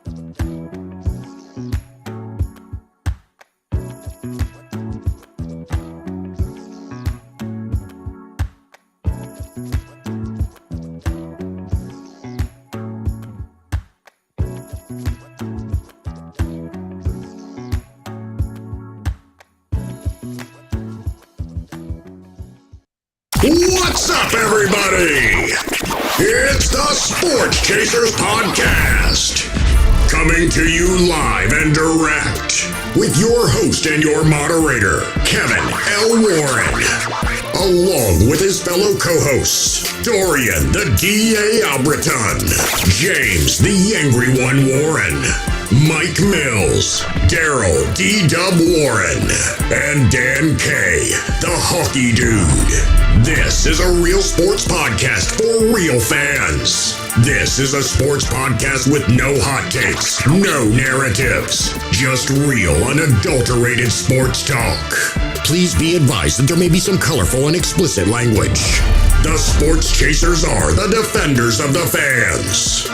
What's up, everybody? It's the Sports Chasers Podcast, coming to you live and direct with your host and your moderator, Kevin L. Warren, along with his fellow co-hosts, Dorian the D.A. Albreton, James the Angry One Warren, Mike Mills, Daryl D-Dub Warren, and Dan K, the Hockey Dude. This is a real sports podcast for real fans. This is a sports podcast with no hot takes, no narratives, just real, unadulterated sports talk. Please be advised that there may be some colorful and explicit language. The Sports Chasers are the defenders of the fans.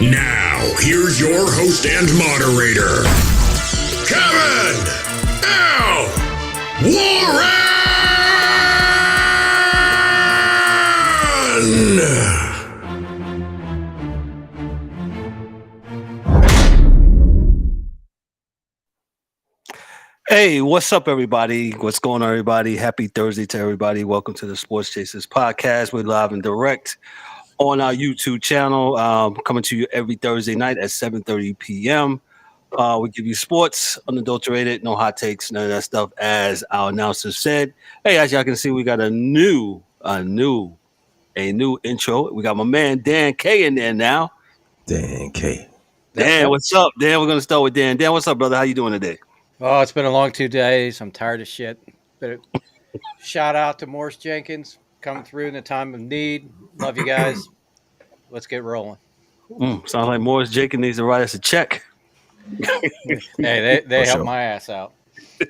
Now, here's your host and moderator, Kevin L. Warren! Hey, what's up, everybody? What's going on, everybody? Happy Thursday to everybody. Welcome to the Sports Chasers Podcast. We're live and direct on our YouTube channel, coming to you every Thursday night at 7:30 p.m. We give you sports, unadulterated, no hot takes, none of that stuff, as our announcer said. Hey, as y'all can see, we got a new intro. We got my man Dan K in there now. Dan K. Dan, what's up? Dan, we're gonna start with Dan. Dan, what's up, brother? How you doing today? Oh, it's been a long 2 days. I'm tired of shit. But shout out to Morris Jenkins coming through in the time of need. Love you guys. Let's get rolling. Sounds like Morris Jenkins needs to write us a check. Hey, they helped my ass out. So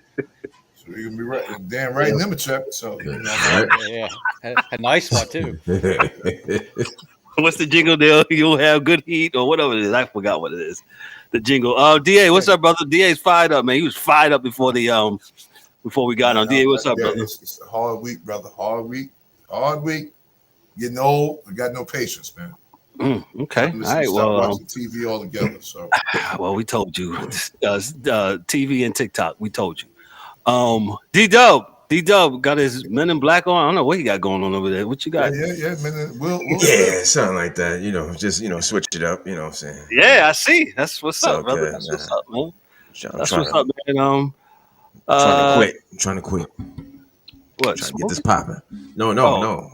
you're gonna be right, Dan writing them a check. So Yeah, a nice one too. What's the jingle deal? You'll have good heat or whatever it is. I forgot what it is. The jingle. DA, what's up, brother? DA's fired up, man. He was fired up before we got on. DA, what's up, brother? It's a hard week, brother. Hard week. Getting old. I got no patience, man. Okay. All right. Well, watching TV altogether. So. Well, we told you. TV and TikTok. We told you. D-Dub got his Men in Black on. I don't know what he got going on over there. What you got? Yeah. We'll Something like that. Just switch it up. You know what I'm saying? Yeah, I see. That's what's up, brother. That's what's up, man. That's what's up, man. I'm trying to quit. What? Trying to get this popping. No.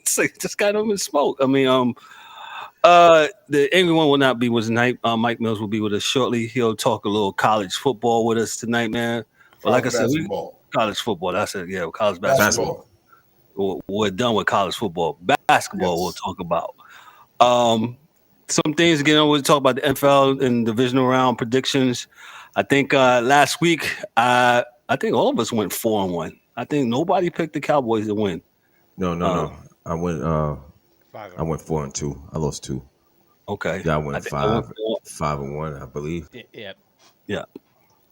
Just got him in smoke. I mean, the angry one will not be with us tonight. Mike Mills will be with us shortly. He'll talk a little college football with us tonight, man. But like I said, college football. That's it. Yeah, college basketball. We're done with college football. Basketball, We'll talk about. Some things again. We'll talk about the NFL and divisional round predictions. I think last week, I think all of us went 4-1. I think nobody picked the Cowboys to win. No. I went 4-2. I lost 2. Okay. Yeah, I went 5-1, I believe.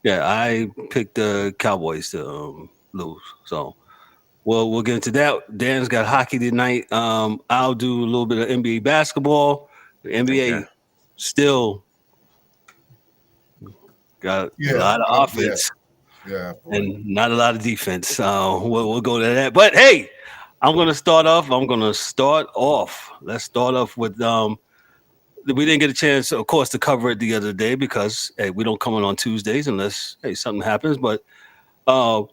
Yeah, I picked the Cowboys to lose. So, we'll get into that. Dan's got hockey tonight. I'll do a little bit of NBA basketball. The NBA still got a lot of offense. Yeah. And not a lot of defense. So we'll go to that. But hey, I'm going to start off. Let's start off with we didn't get a chance, of course, to cover it the other day because we don't come on Tuesdays unless something happens. But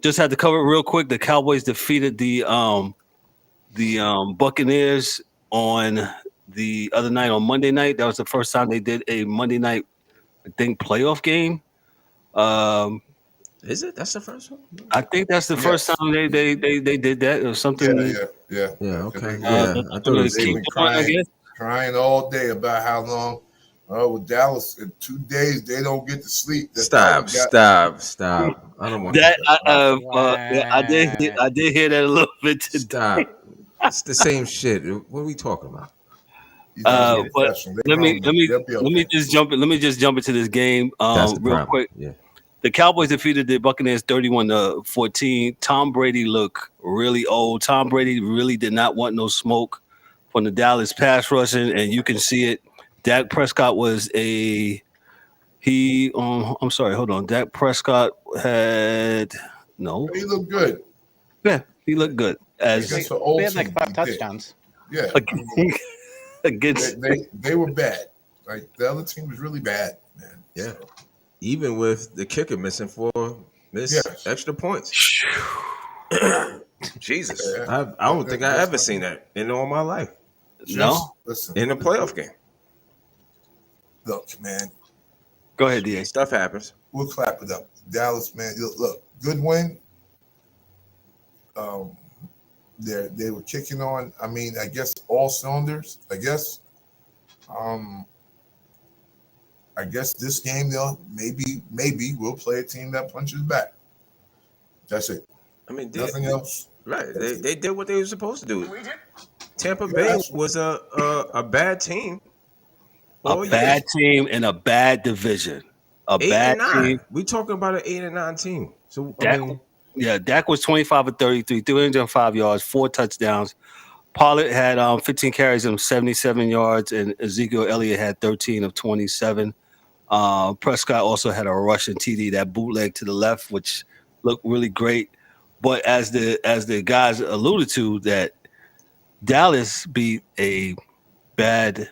just had to cover it real quick. The Cowboys defeated the Buccaneers on the other night, on Monday night. That was the first time they did a Monday night, I think, playoff game. Is it? That's the first one? I think that's the first time they did that or something. Yeah. Okay. I thought it was crying all day about how long. With Dallas, in 2 days they don't get to sleep. Stop. I don't want that. I did hear that a little bit today. Stop. It's the same shit. What are we talking about? But let me just jump into this game real quick. Yeah. The Cowboys defeated the Buccaneers 31-14. Tom Brady looked really old. Tom Brady really did not want no smoke from the Dallas pass rushing, and you can see it. Dak Prescott was I'm sorry, hold on. Dak Prescott had no. He looked good. Yeah, he looked good. He had like 5 touchdowns. Yeah. Against they were bad. Like the other team was really bad, man. Yeah. So. Even with the kicker missing extra points. Jesus. Yeah. I don't think I ever seen that in all my life. No. Listen. In a playoff game. Look, man. Go ahead, DA. Stuff happens. We'll clap it up. Dallas, man. Look, good win. They were kicking on. I mean, I guess all cylinders. I guess this game they'll maybe we'll play a team that punches back. That's it. I mean, nothing else. Right. They did what they were supposed to do. Tampa Bay was a bad team. A bad team in a bad division. A bad team. We talking about an 8-9 team. So Dak was 25 of 33, 305 yards, 4 touchdowns. Pollard had 15 carries and 77 yards, and Ezekiel Elliott had 13 of 27. Prescott also had a rushing TD, that bootleg to the left, which looked really great. But as the guys alluded to, that Dallas beat a bad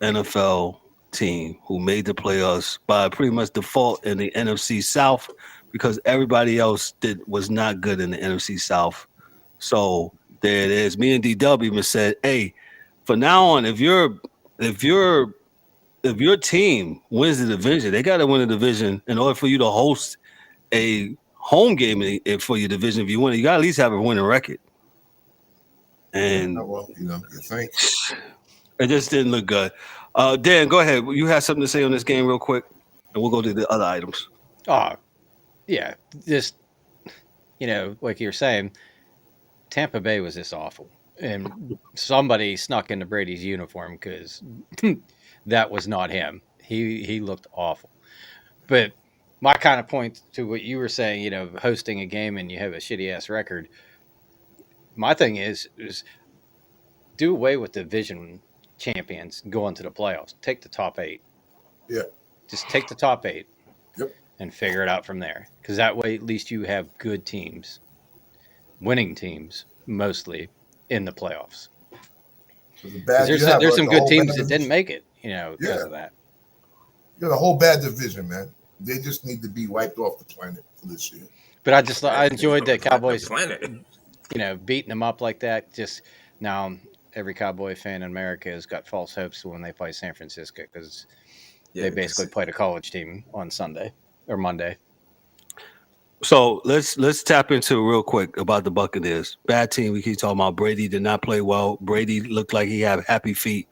NFL team who made the playoffs by pretty much default in the NFC South, because everybody else was not good in the NFC South. So there it is. Me and DW even said, hey, from now on, if your team wins the division, they got to win the division in order for you to host a home game for your division. If you win it, you got to at least have a winning record. And you think it just didn't look good. Dan, go ahead. You have something to say on this game real quick, and we'll go to the other items. Yeah, just, like you're saying, Tampa Bay was just awful. And somebody snuck into Brady's uniform because that was not him. He looked awful. But my kind of point to what you were saying, hosting a game and you have a shitty-ass record, my thing is do away with division champions going to the playoffs. Take the top 8. Yeah. Just take the top 8. Yep. And figure it out from there. Because that way, at least you have good teams, winning teams, mostly, in the playoffs. There's some good teams that didn't make it, because of that. You got a whole bad division, man. They just need to be wiped off the planet for this year. But I enjoyed the Cowboys, beating them up like that. Just now, every Cowboy fan in America has got false hopes when they play San Francisco because they basically played a college team on Sunday. Or Monday. So let's tap into real quick about the Buccaneers. Bad team. We keep talking about Brady did not play well. Brady looked like he had happy feet.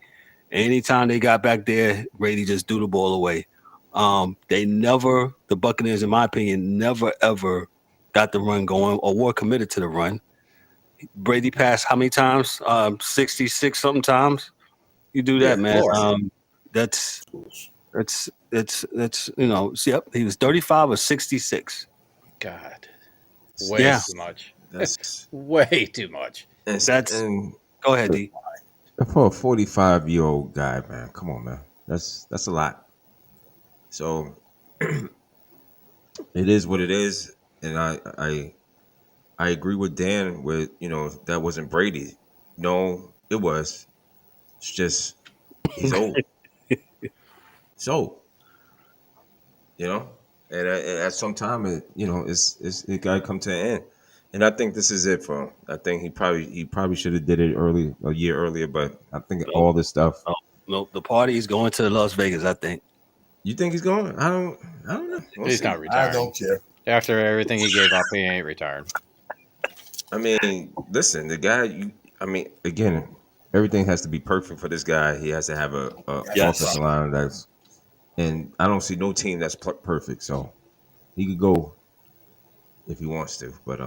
Anytime they got back there, Brady just threw the ball away. The Buccaneers, in my opinion, never ever got the run going or were committed to the run. Brady passed how many times? 66 something times. You do that, man. That's yep. He was 35 or 66. God, way too much. That's way too much. Go ahead, D. For a 45-year-old guy, man, come on, man. That's a lot. So it is what it is, and I agree with Dan with that wasn't Brady. No, it was. It's just he's old. So, and at some time, it got to come to an end. And I think this is it for him. I think he probably should have did it a year earlier. But I think all this stuff. No, the party is going to Las Vegas. I think. You think he's going? I don't know. He's not retiring. I don't care. After everything he gave up, he ain't retired. I mean, listen, the guy. Again, everything has to be perfect for this guy. He has to have a offensive line that's. And I don't see no team that's perfect, so he could go if he wants to. But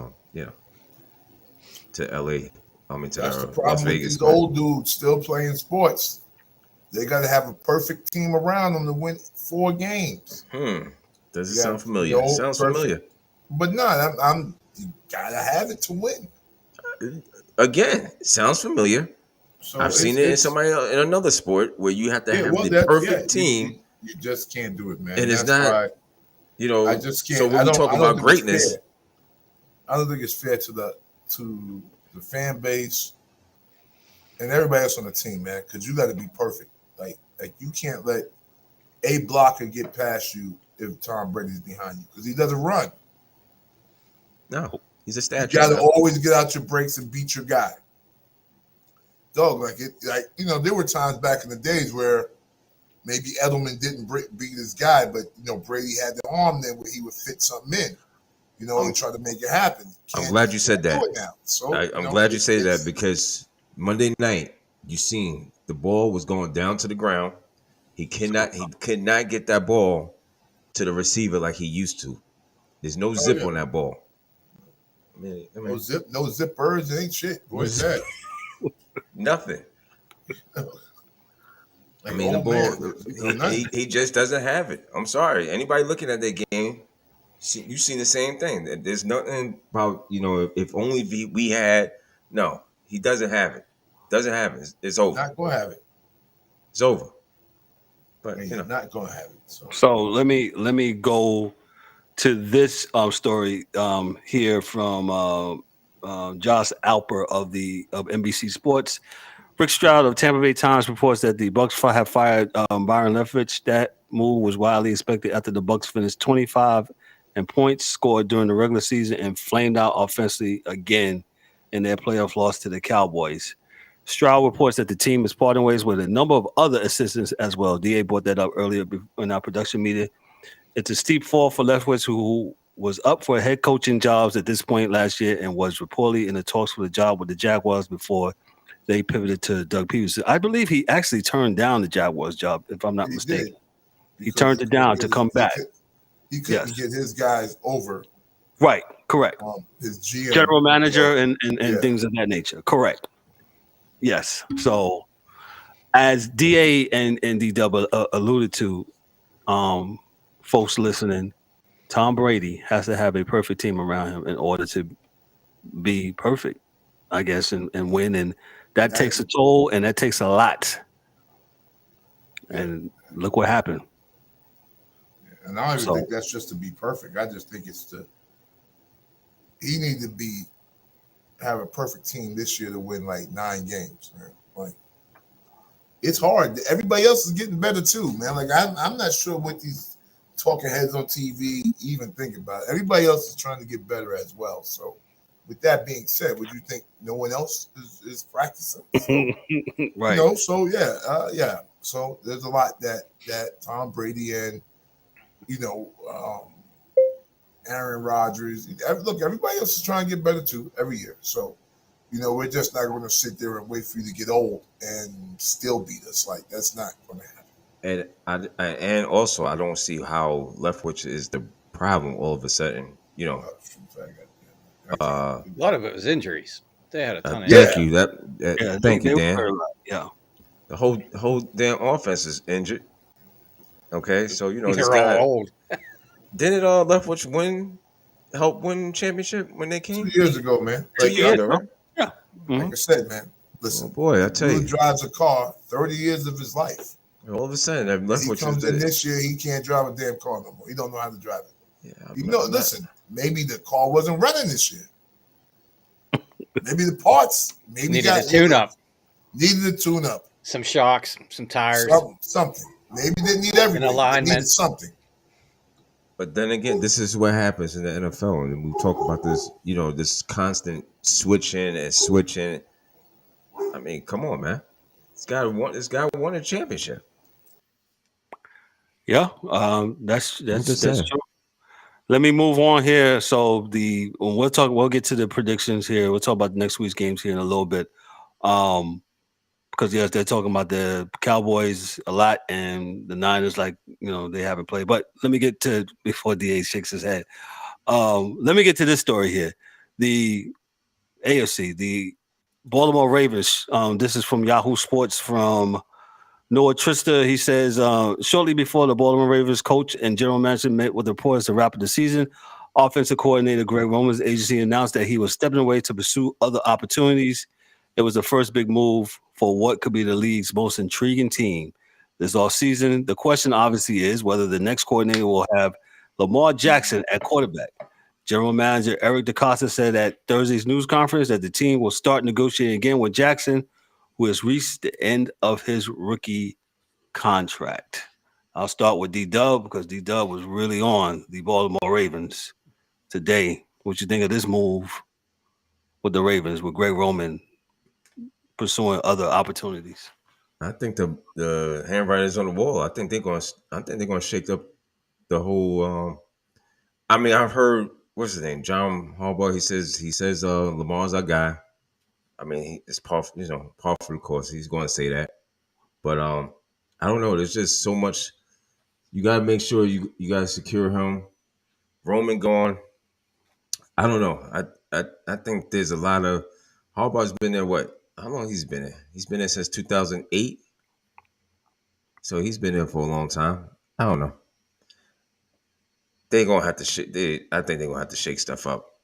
to LA, that's the problem Las with Vegas. These old dudes still playing sports. They got to have a perfect team around them to win 4 games. Does it sound familiar? Sounds familiar. But no, you gotta have it to win. Again, sounds familiar. So I've seen it in another sport where you have to have the perfect team. You just can't do it, man. And it's not, why, I just can't. So when we talk about greatness, I don't think it's fair to the fan base and everybody else on the team, man, because you got to be perfect. Like you can't let a blocker get past you if Tom Brady's behind you because he doesn't run. No, he's a statue. You got to always get out your breaks and beat your guy. Dog, there were times back in the days where maybe Edelman didn't beat his guy, but Brady had the arm there where he would fit something in, and try to make it happen. I'm glad you said that. So, I'm glad you said that because Monday night you seen the ball was going down to the ground. He could not get that ball to the receiver like he used to. There's no zip on that ball. No zippers, it ain't shit. What's that? Nothing. The ball, he just doesn't have it. I'm sorry. Anybody looking at that game, you've seen the same thing. There's nothing about, if only we had. No, he doesn't have it. Doesn't have it. It's over. Not going to have it. It's over. But he's not going to have it. So let me go to this story here from Josh Alper of NBC Sports. Rick Stroud of Tampa Bay Times reports that the Bucs have fired Byron Leftwich. That move was widely expected after the Bucs finished 25 in points scored during the regular season and flamed out offensively again in their playoff loss to the Cowboys. Stroud reports that the team is parting ways with a number of other assistants as well. DA brought that up earlier in our production meeting. It's a steep fall for Leftwich, who was up for head coaching jobs at this point last year and was reportedly in the talks for the job with the Jaguars before they pivoted to Doug Peterson. I believe he actually turned down the Jaguars job, if I'm not mistaken. He turned it down to come back. He couldn't get his guys over. Right, correct. His GM. General manager and things of that nature. Correct. Yes. So as DA and D-Dub alluded to, folks listening, Tom Brady has to have a perfect team around him in order to be perfect, I guess, and win. And that takes a toll, and that takes a lot. And look what happened. And I don't even think that's just to be perfect. I just think it's he needs to have a perfect team this year to win like 9 games, man. Like, it's hard. Everybody else is getting better too, man. Like, I'm not sure what these talking heads on TV even think about it. Everybody else is trying to get better as well. So, with that being said, would you think no one else is practicing? So, right. So yeah. So there's a lot that Tom Brady and Aaron Rodgers. Look, everybody else is trying to get better too every year. So, we're just not going to sit there and wait for you to get old and still beat us. Like, that's not going to happen. And also, I don't see how Leftwich is the problem all of a sudden. A lot of it was injuries. They had a ton of injuries. Thank you. Thank you, Dan. Yeah. The whole damn offense is injured. Okay, so they're all old. Didn't Leftwich help win championship when they came 2 years ago, man? 2 years ago, right? Yeah. Mm-hmm. Like I said, man. Listen, boy, I tell you, he drives a car 30 years of his life. All of a sudden, Leftwich comes in this year, he can't drive a damn car no more. He don't know how to drive it. Yeah, listen, maybe the car wasn't running this year. Maybe the parts needed a tune-up. Needed a tune-up. Some shocks, some tires. Something. Maybe they need everything. An alignment. They needed something. But then again, this is what happens in the NFL. And we talk about this, this constant switching. I mean, come on, man. This guy won a championship. Yeah, that's true. Let me move on here. So we'll get to the predictions here. We'll talk about next week's games here in a little bit. Because yes, they're talking about the Cowboys a lot and the Niners, they haven't played. But let me get to before DA shakes his head. Let me get to this story here. The AFC, the Baltimore Ravens. This is from Yahoo Sports from Noah Trista, he says, shortly before the Baltimore Ravens coach and general manager met with reporters to wrap up the season, offensive coordinator Greg Roman's agency announced that he was stepping away to pursue other opportunities. It was the first big move for what could be the league's most intriguing team this offseason. The question obviously is whether the next coordinator will have Lamar Jackson at quarterback. General manager Eric DeCosta said at Thursday's news conference that the team will start negotiating again with Jackson, who has reached the end of his rookie contract. I'll start with D-Dub because D-Dub was really on the Baltimore Ravens today. What you think of this move with the Ravens, with Greg Roman pursuing other opportunities? I think the handwriting's on the wall. I think they're gonna shake up the whole. I mean, I've heard what's his name, John Harbaugh. He says Lamar's our guy. I mean, it's par for the course. He's going to say that, but I don't know. There's just so much. You got to make sure you got to secure him. Roman gone. I don't know. I think there's a lot of Harbaugh's been there. What? How long he's been there? He's been there since 2008. So he's been there for a long time. I don't know. They're gonna have to shake. I think they're gonna have to shake stuff up.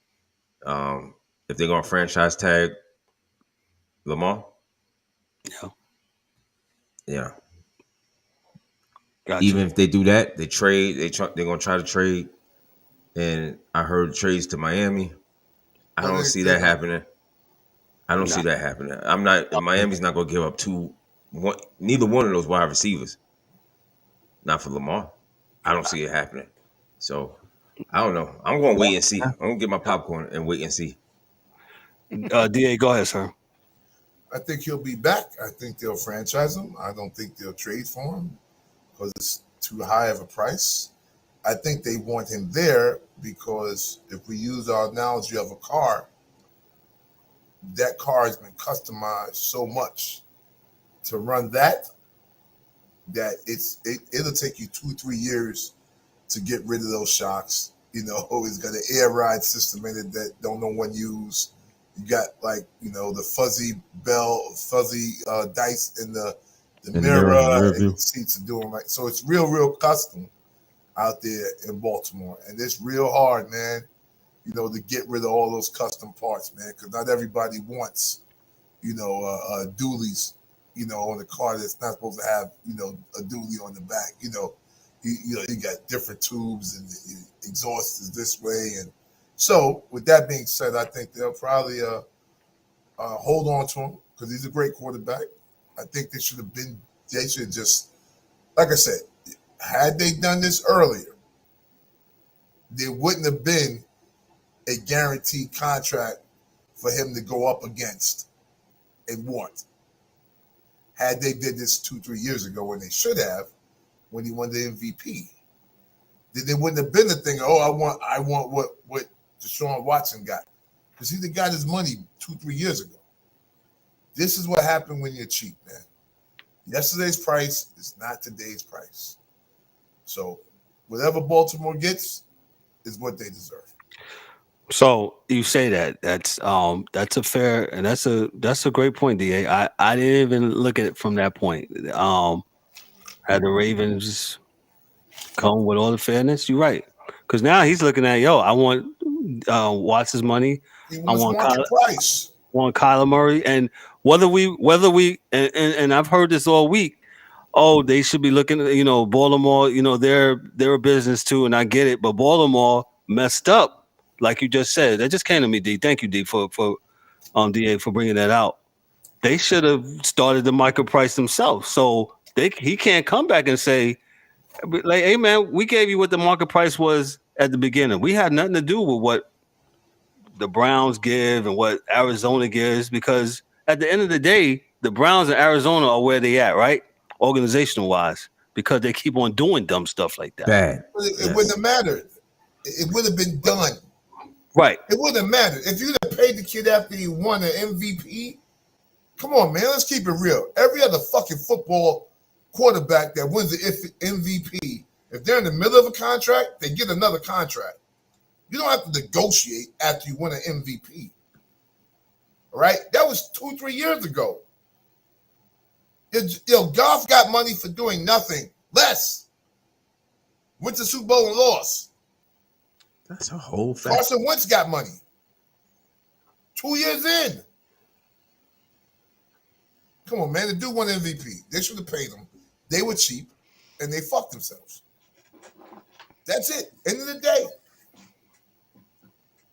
If they're gonna franchise tag Lamar, yeah. Gotcha. Even if they do that, they trade. They're gonna try to trade. And I heard trades to Miami. I don't see that happening. I don't see that happening. I'm not. Miami's not gonna give up neither one of those wide receivers. Not for Lamar. I don't see it happening. So I don't know. I'm gonna wait and see. I'm gonna get my popcorn and wait and see. DA, go ahead, sir. I think he'll be back. I think they'll franchise him. I don't think they'll trade for him because it's too high of a price. I think they want him there because if we use our analogy of a car, that car has been customized so much to run that it'll take you 2-3 years to get rid of those shocks. It's got an air ride system in it that don't no one use. You got the fuzzy dice in the mirror and the seats are doing right. So it's real custom out there in Baltimore, and it's real hard, man. To get rid of all those custom parts, man, because not everybody wants, dualies, on the car that's not supposed to have, a dually on the back. You got different tubes and the exhaust is this way, and so with that being said, I think they'll probably hold on to him because he's a great quarterback. I think they should just, like I said, had they done this earlier, there wouldn't have been a guaranteed contract for him to go up against and want. Had they did this 2-3 years ago, when they should have, when he won the MVP, then there wouldn't have been the thing. I want what Deshaun Watson got, because he got his money 2-3 years ago. This is what happened when you're cheap, man. Yesterday's price is not today's price. So whatever Baltimore gets is what they deserve. So you say that's a fair, and that's a great point, DA. I didn't even look at it from that point. Had the Ravens come with all the fairness, you're right. Because now he's looking at, I want Watson's money. I want Kyler Murray, and whether we and I've heard this all week. Oh, they should be looking at Baltimore. They're a business too, and I get it. But Baltimore messed up, like you just said. That just came to me, D. Thank you, D, for DA for bringing that out. They should have started the market price themselves, so he can't come back and say, like, hey man, we gave you what the market price was at the beginning. We had nothing to do with what the Browns give and what Arizona gives, because at the end of the day, the Browns and Arizona are where they at, right? Organizational wise, because they keep on doing dumb stuff like that. Bad. It wouldn't have mattered. It would have been done. Right. It wouldn't have mattered. If you'd have paid the kid after he won an MVP, come on, man, let's keep it real. Every other fucking football quarterback that wins the MVP, if they're in the middle of a contract, they get another contract. You don't have to negotiate after you win an MVP. All right? That was 2-3 years ago. Goff got money for doing nothing. Less. Went to Super Bowl and lost. That's a whole fact. Carson Wentz got money. 2 years in. Come on, man. The dude won MVP. They should have paid him. They were cheap, and they fucked themselves. That's it. End of the day.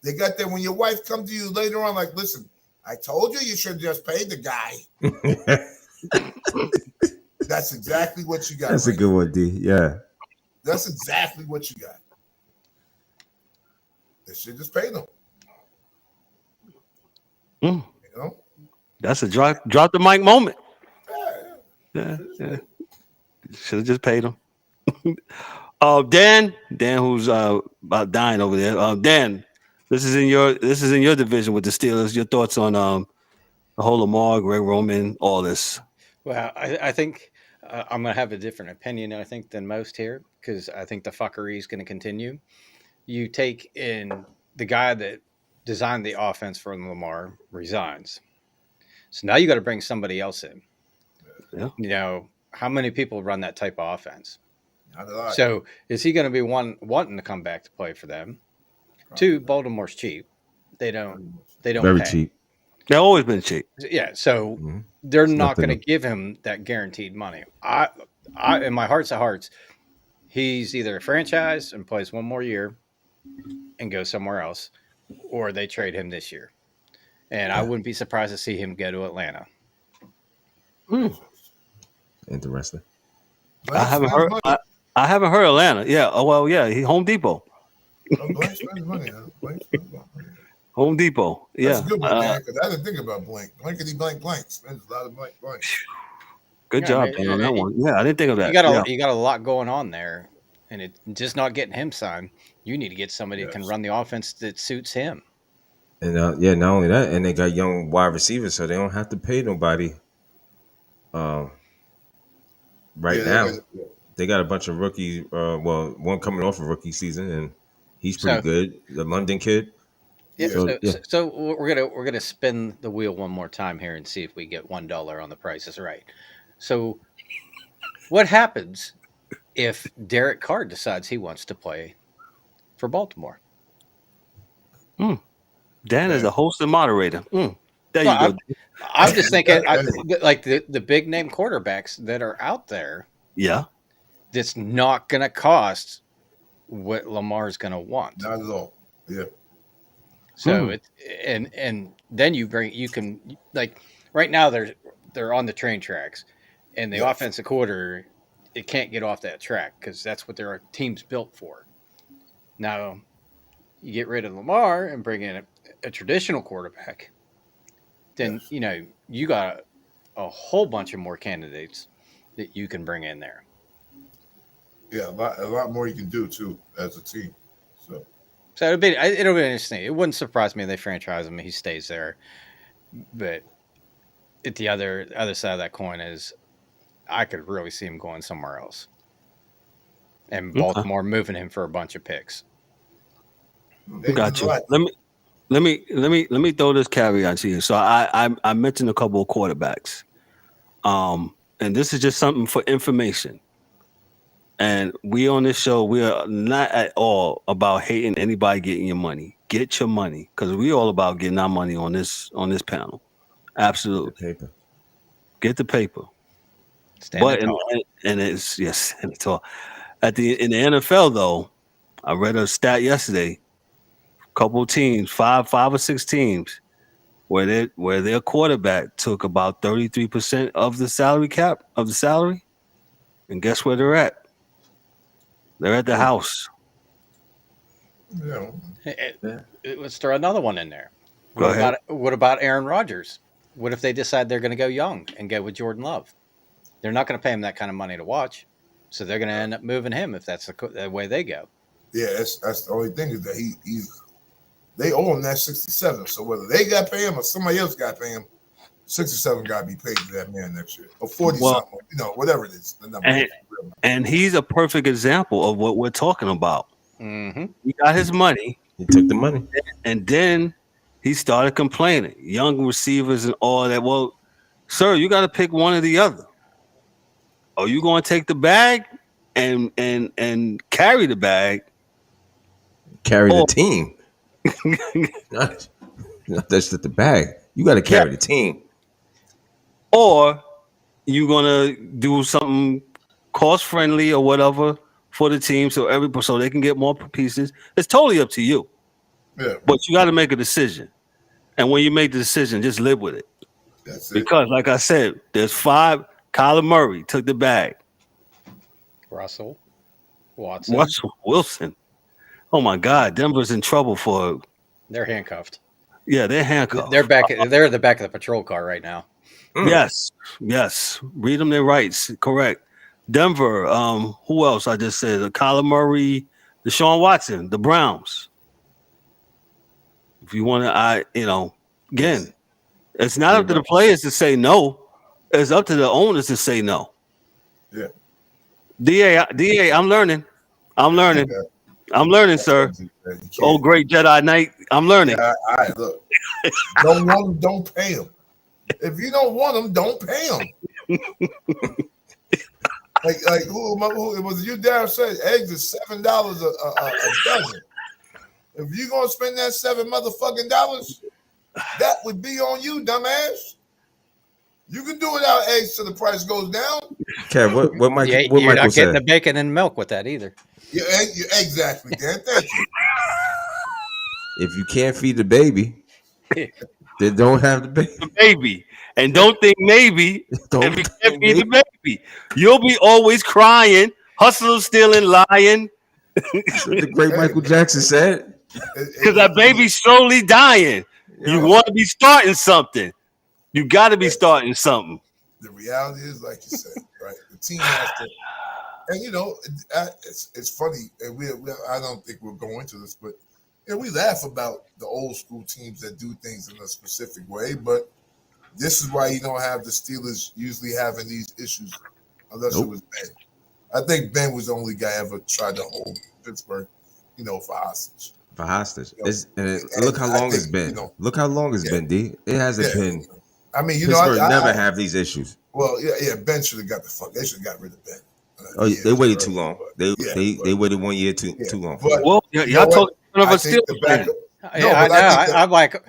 They got that when your wife comes to you later on, like, listen, I told you should have just paid the guy. That's exactly what you got. That's a good one, D. Yeah. That's exactly what you got. They should just pay them. You know? That's a drop the mic moment. Yeah. Should have just paid him. Dan, who's about dying over there. Dan, this is in your division with the Steelers. Your thoughts on the whole Lamar, Greg Roman, all this? Well, I think I'm going to have a different opinion, I think, than most here, because I think the fuckery is going to continue. You take in the guy that designed the offense for Lamar resigns. So now you got to bring somebody else in. Yeah. How many people run that type of offense? Not a lot. So is he going to be wanting to come back to play for them? Probably. 2, Baltimore's cheap. They don't very pay. Cheap. They've always been cheap. Yeah, so they're not going to give him that guaranteed money. I in my hearts of hearts, he's either a franchise and plays one more year and goes somewhere else, or they trade him this year. And I wouldn't be surprised to see him go to Atlanta. Interesting. I haven't heard Atlanta. Yeah. Oh well. Yeah. Home Depot. Blank spends money. Home Depot. Yeah. That's a good one, man. Because I didn't think about blank. Blankety blank spends a lot of blank. Good job, Dan, on that one. Yeah, I didn't think of that. You got a lot going on there, and it's just not getting him signed. You need to get somebody that can run the offense that suits him. And not only that, and they got young wide receivers, so they don't have to pay nobody. Now, they got a bunch of rookies. One coming off a rookie season, and he's pretty good. The London kid. Yeah. So we're gonna spin the wheel one more time here and see if we get $1 on the Price is Right. So, what happens if Derek Carr decides he wants to play for Baltimore? Dan is a host and moderator. There you go. I'm just thinking, like the big name quarterbacks that are out there. Yeah, that's not going to cost what Lamar's going to want. Not at all. Yeah. So and then you can right now they're on the train tracks, and the offensive quarter, it can't get off that track because that's what their team's built for. Now, you get rid of Lamar and bring in a traditional quarterback, then you got a whole bunch of more candidates that you can bring in there. Yeah, a lot more you can do too as a team. So it'll be interesting. It wouldn't surprise me if they franchise him and he stays there. But at the other side of that coin is, I could really see him going somewhere else, and Baltimore moving him for a bunch of picks. Got you. Let me throw this caveat to you. So I mentioned a couple of quarterbacks, and this is just something for information. And we on this show, we are not at all about hating anybody getting your money. Get your money, because we all about getting our money on this panel. Absolutely. Get the paper. And it's all. In the NFL though, I read a stat yesterday. Couple teams, five or six teams, where their quarterback took about 33% of the salary cap of the salary, and guess where they're at? They're at the house. Yeah. Let's throw another one in there. Go ahead. What about Aaron Rodgers? What if they decide they're going to go young and go with Jordan Love? They're not going to pay him that kind of money to watch, so they're going to end up moving him if that's the way they go. Yeah, that's the only thing is that they owe him that 67. So whether they got to pay him or somebody else got to pay him, 67 got to be paid to that man next year, or 40 something, whatever it is. The number. And he's a perfect example of what we're talking about. Mm-hmm. He got his money. He took the money, and then he started complaining. Young receivers and all that. Well, sir, you got to pick one or the other. Are you going to take the bag and carry the bag? Carry the team. Not just the bag. You got to carry the team. Or you going to do something cost friendly or whatever for the team so they can get more pieces. It's totally up to you. Yeah. But you got to make a decision. And when you make the decision, just live with it. That's it. Because, like I said, there's 5. Kyler Murray took the bag. Russell Wilson. Oh my God, Denver's in trouble for. They're handcuffed. Yeah, they're handcuffed. They're back. They're at the back of the patrol car right now. Yes. Read them their rights. Correct. Denver. Who else? I just said Kyler Murray, Deshaun Watson, the Browns. If you want to, again, it's not up to the players to say no. It's up to the owners to say no. Yeah. DA, I'm learning. I'm learning, sir. Oh, great Jedi Knight. I'm learning. Yeah, all right, look. Don't want them, don't pay them. If you don't want them, don't pay them. like who it was you Darren said eggs is $7 a dozen. If you're gonna spend that $7 motherfucking dollars, that would be on you, dumbass. You can do without eggs till the price goes down. Okay, what Mike? Yeah, what you're Michael not getting said? the bacon and milk with that either. Yeah, exactly, Dan. Thank you. If you can't feed the baby, then don't have the baby. Baby, and don't think maybe if you can't feed the baby, you'll be always crying, hustling, stealing, lying. That's what the great Michael Jackson said. Because that baby's slowly dying. You want to be starting something. You got to be starting something. The reality is, like you said, right? The team has to, and it's funny, and I don't think we'll go into this, but we laugh about the old school teams that do things in a specific way, but this is why you don't have the Steelers usually having these issues, unless it was Ben. I think Ben was the only guy ever tried to hold Pittsburgh, for hostage. Look how long it's been. Look how long it's been, D. It hasn't been. I mean, Pittsburgh never have these issues. Well, yeah. Ben should have got the fuck. They should have got rid of Ben. They waited too long. They waited 1 year too long. But, y'all talking about Steelers fan. I'm like,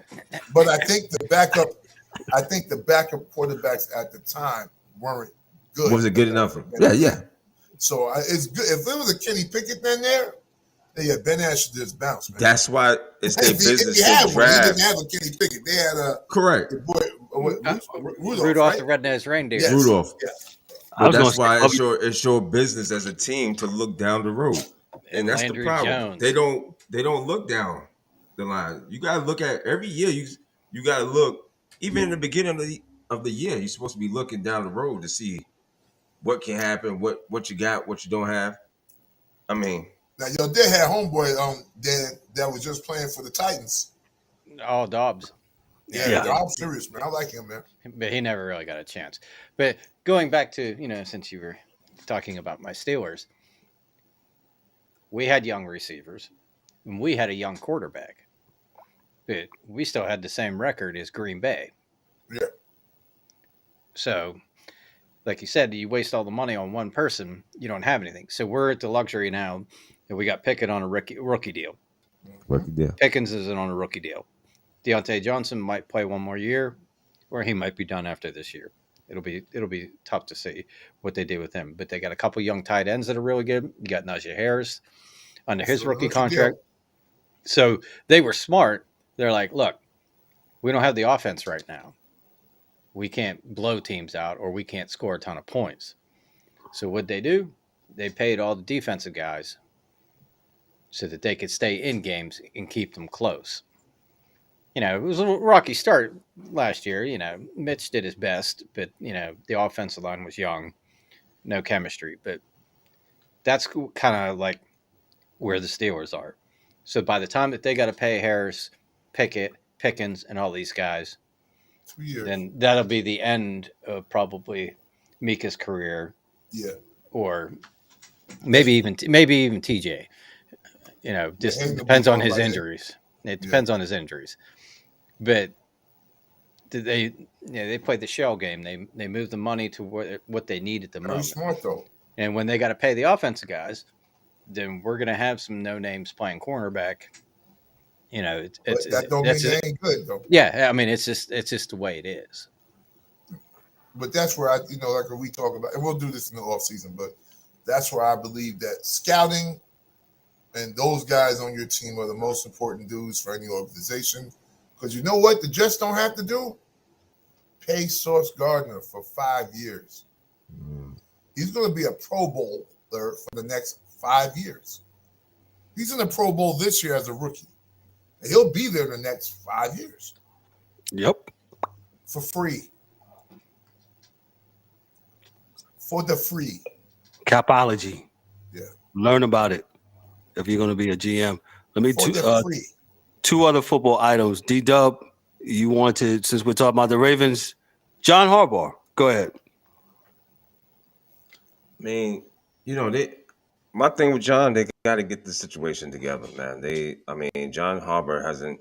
but I think the backup. I think the backup quarterbacks at the time weren't good. Was it good enough? Yeah. So it's good. If there was a Kenny Pickett then there, Ben Ash should just bounce, man. That's why it's their business to draft. They didn't have a Kenny Pickett. They had a correct. Rudolph the Red-Nosed Reindeer. Yes. Rudolph. Yeah. But that's why it's your business as a team to look down the road, and that's Landry the problem. Jones. They don't look down the line. You got to look at every year. You got to look even in the beginning of the year. You're supposed to be looking down the road to see what can happen, what you got, what you don't have. I mean, now they had homeboy that was just playing for the Titans. Oh, Dobbs. Yeah. I'm serious, man. I like him, man. But he never really got a chance. But going back to, since you were talking about my Steelers, we had young receivers and we had a young quarterback, but we still had the same record as Green Bay. Yeah. So, like you said, you waste all the money on one person, you don't have anything. So we're at the luxury now that we got Pickett on a rookie deal. Rookie deal. Pickens isn't on a rookie deal. Deontay Johnson might play one more year, or he might be done after this year. It'll be tough to see what they do with him. But they got a couple young tight ends that are really good. You got Najee Harris under his rookie contract. So they were smart. They're like, look, we don't have the offense right now. We can't blow teams out, or we can't score a ton of points. So what they do, they paid all the defensive guys so that they could stay in games and keep them close. It was a rocky start last year. Mitch did his best, but, the offensive line was young, no chemistry. But that's kind of like where the Steelers are. So by the time that they got to pay Harris, Pickett, Pickens, and all these guys, 2 years. Then that'll be the end of probably Mika's career. Yeah. Or maybe even TJ. Just depends on his injuries. It depends on his injuries. But they played the shell game. They moved the money to what they need at the moment. Smart though. And when they got to pay the offensive guys, then we're going to have some no names playing cornerback. That don't mean they ain't good though. Yeah, I mean it's just the way it is. But that's where like when we talk about, and we'll do this in the off season, but that's where I believe that scouting and those guys on your team are the most important dudes for any organization. Because you know what the Jets don't have to do? Pay Sauce Gardner for 5 years. He's going to be a Pro Bowler for the next 5 years. He's in the Pro Bowl this year as a rookie. And he'll be there in the next 5 years. Yep. For free. For the free. Capology. Yeah. Learn about it if you're going to be a GM. Let me free. Two other football items. D-Dub, you wanted, since we're talking about the Ravens, John Harbaugh. Go ahead. I mean, my thing with John, they got to get the situation together, man. John Harbaugh hasn't.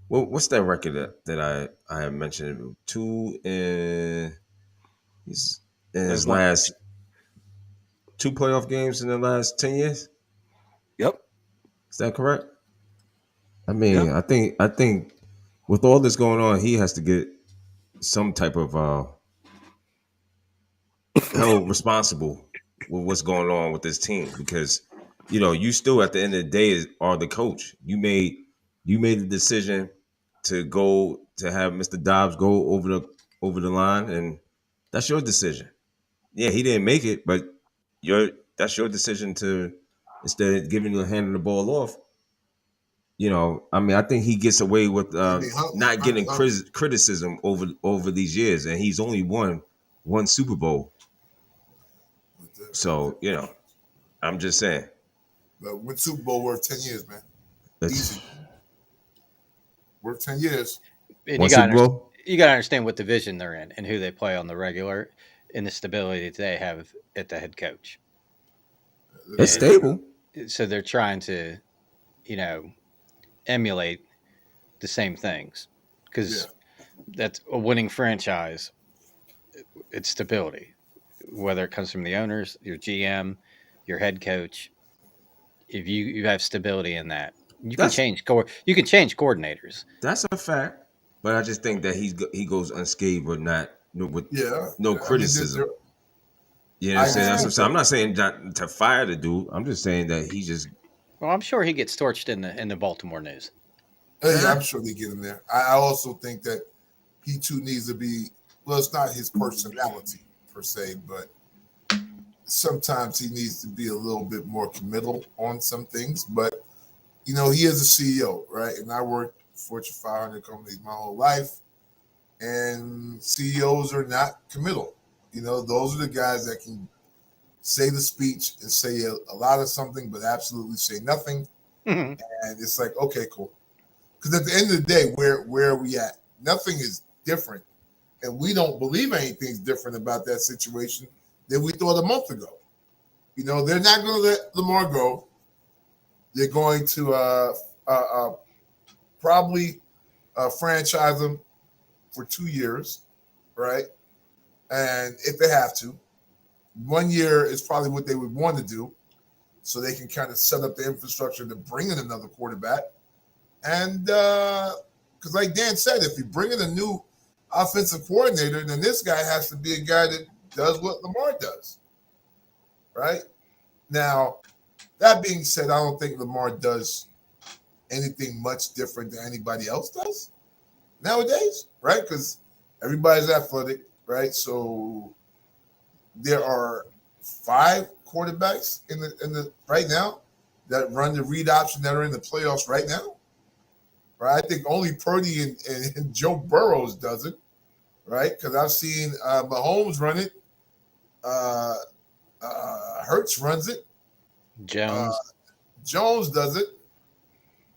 What's that record that I had mentioned? 2 in his last 2 playoff games in the last 10 years. Yep. Is that correct? I mean, yeah. I think with all this going on, he has to get some type of held responsible with what's going on with this team, because you still at the end of the day are the coach. You made the decision to have Mr. Dobbs go over the line, and that's your decision. Yeah, he didn't make it, but that's your decision to, instead of handing the ball off. I think he gets away with not getting criticism over these years, and he's only won 1 Super Bowl. So, I'm just saying. But with Super Bowl worth 10 years, man. Easy. Worth 10 years. And you got to understand what division they're in and who they play on the regular, and the stability that they have at the head coach. It's stable. So they're trying to, emulate the same things, because that's a winning franchise. It's stability, whether it comes from the owners, your GM, your head coach. If you have stability in that, you can change coordinators. That's a fact, but I just think that he goes unscathed with no criticism. You know what I'm saying? That's what I'm saying. I'm not saying not to fire the dude. I'm just saying that he just. Well, I'm sure he gets torched in the Baltimore news. Yeah, I'm sure they get him there. I also think that he too needs to be. Well, it's not his personality per se, but sometimes he needs to be a little bit more committal on some things. But he is a CEO, right? And I worked Fortune 500 companies my whole life, and CEOs are not committal. Those are the guys that can say the speech and say a lot of something, but absolutely say nothing. Mm-hmm. And it's like, okay, cool. Because at the end of the day, where are we at? Nothing is different. And we don't believe anything's different about that situation than we thought a month ago. They're not going to let Lamar go. They're going to probably franchise him for 2 years, right? And if they have to, 1 year is probably what they would want to do, so they can kind of set up the infrastructure to bring in another quarterback. And because like Dan said, if you bring in a new offensive coordinator, then this guy has to be a guy that does what Lamar does, right? Now, that being said, I don't think Lamar does anything much different than anybody else does nowadays, right? Because everybody's athletic, right? So there are 5 quarterbacks in the right now that run the read option that are in the playoffs right now, right? I think only Purdy and Joe Burrows does it, right? Because I've seen Mahomes run it, Hurts runs it, Jones does it,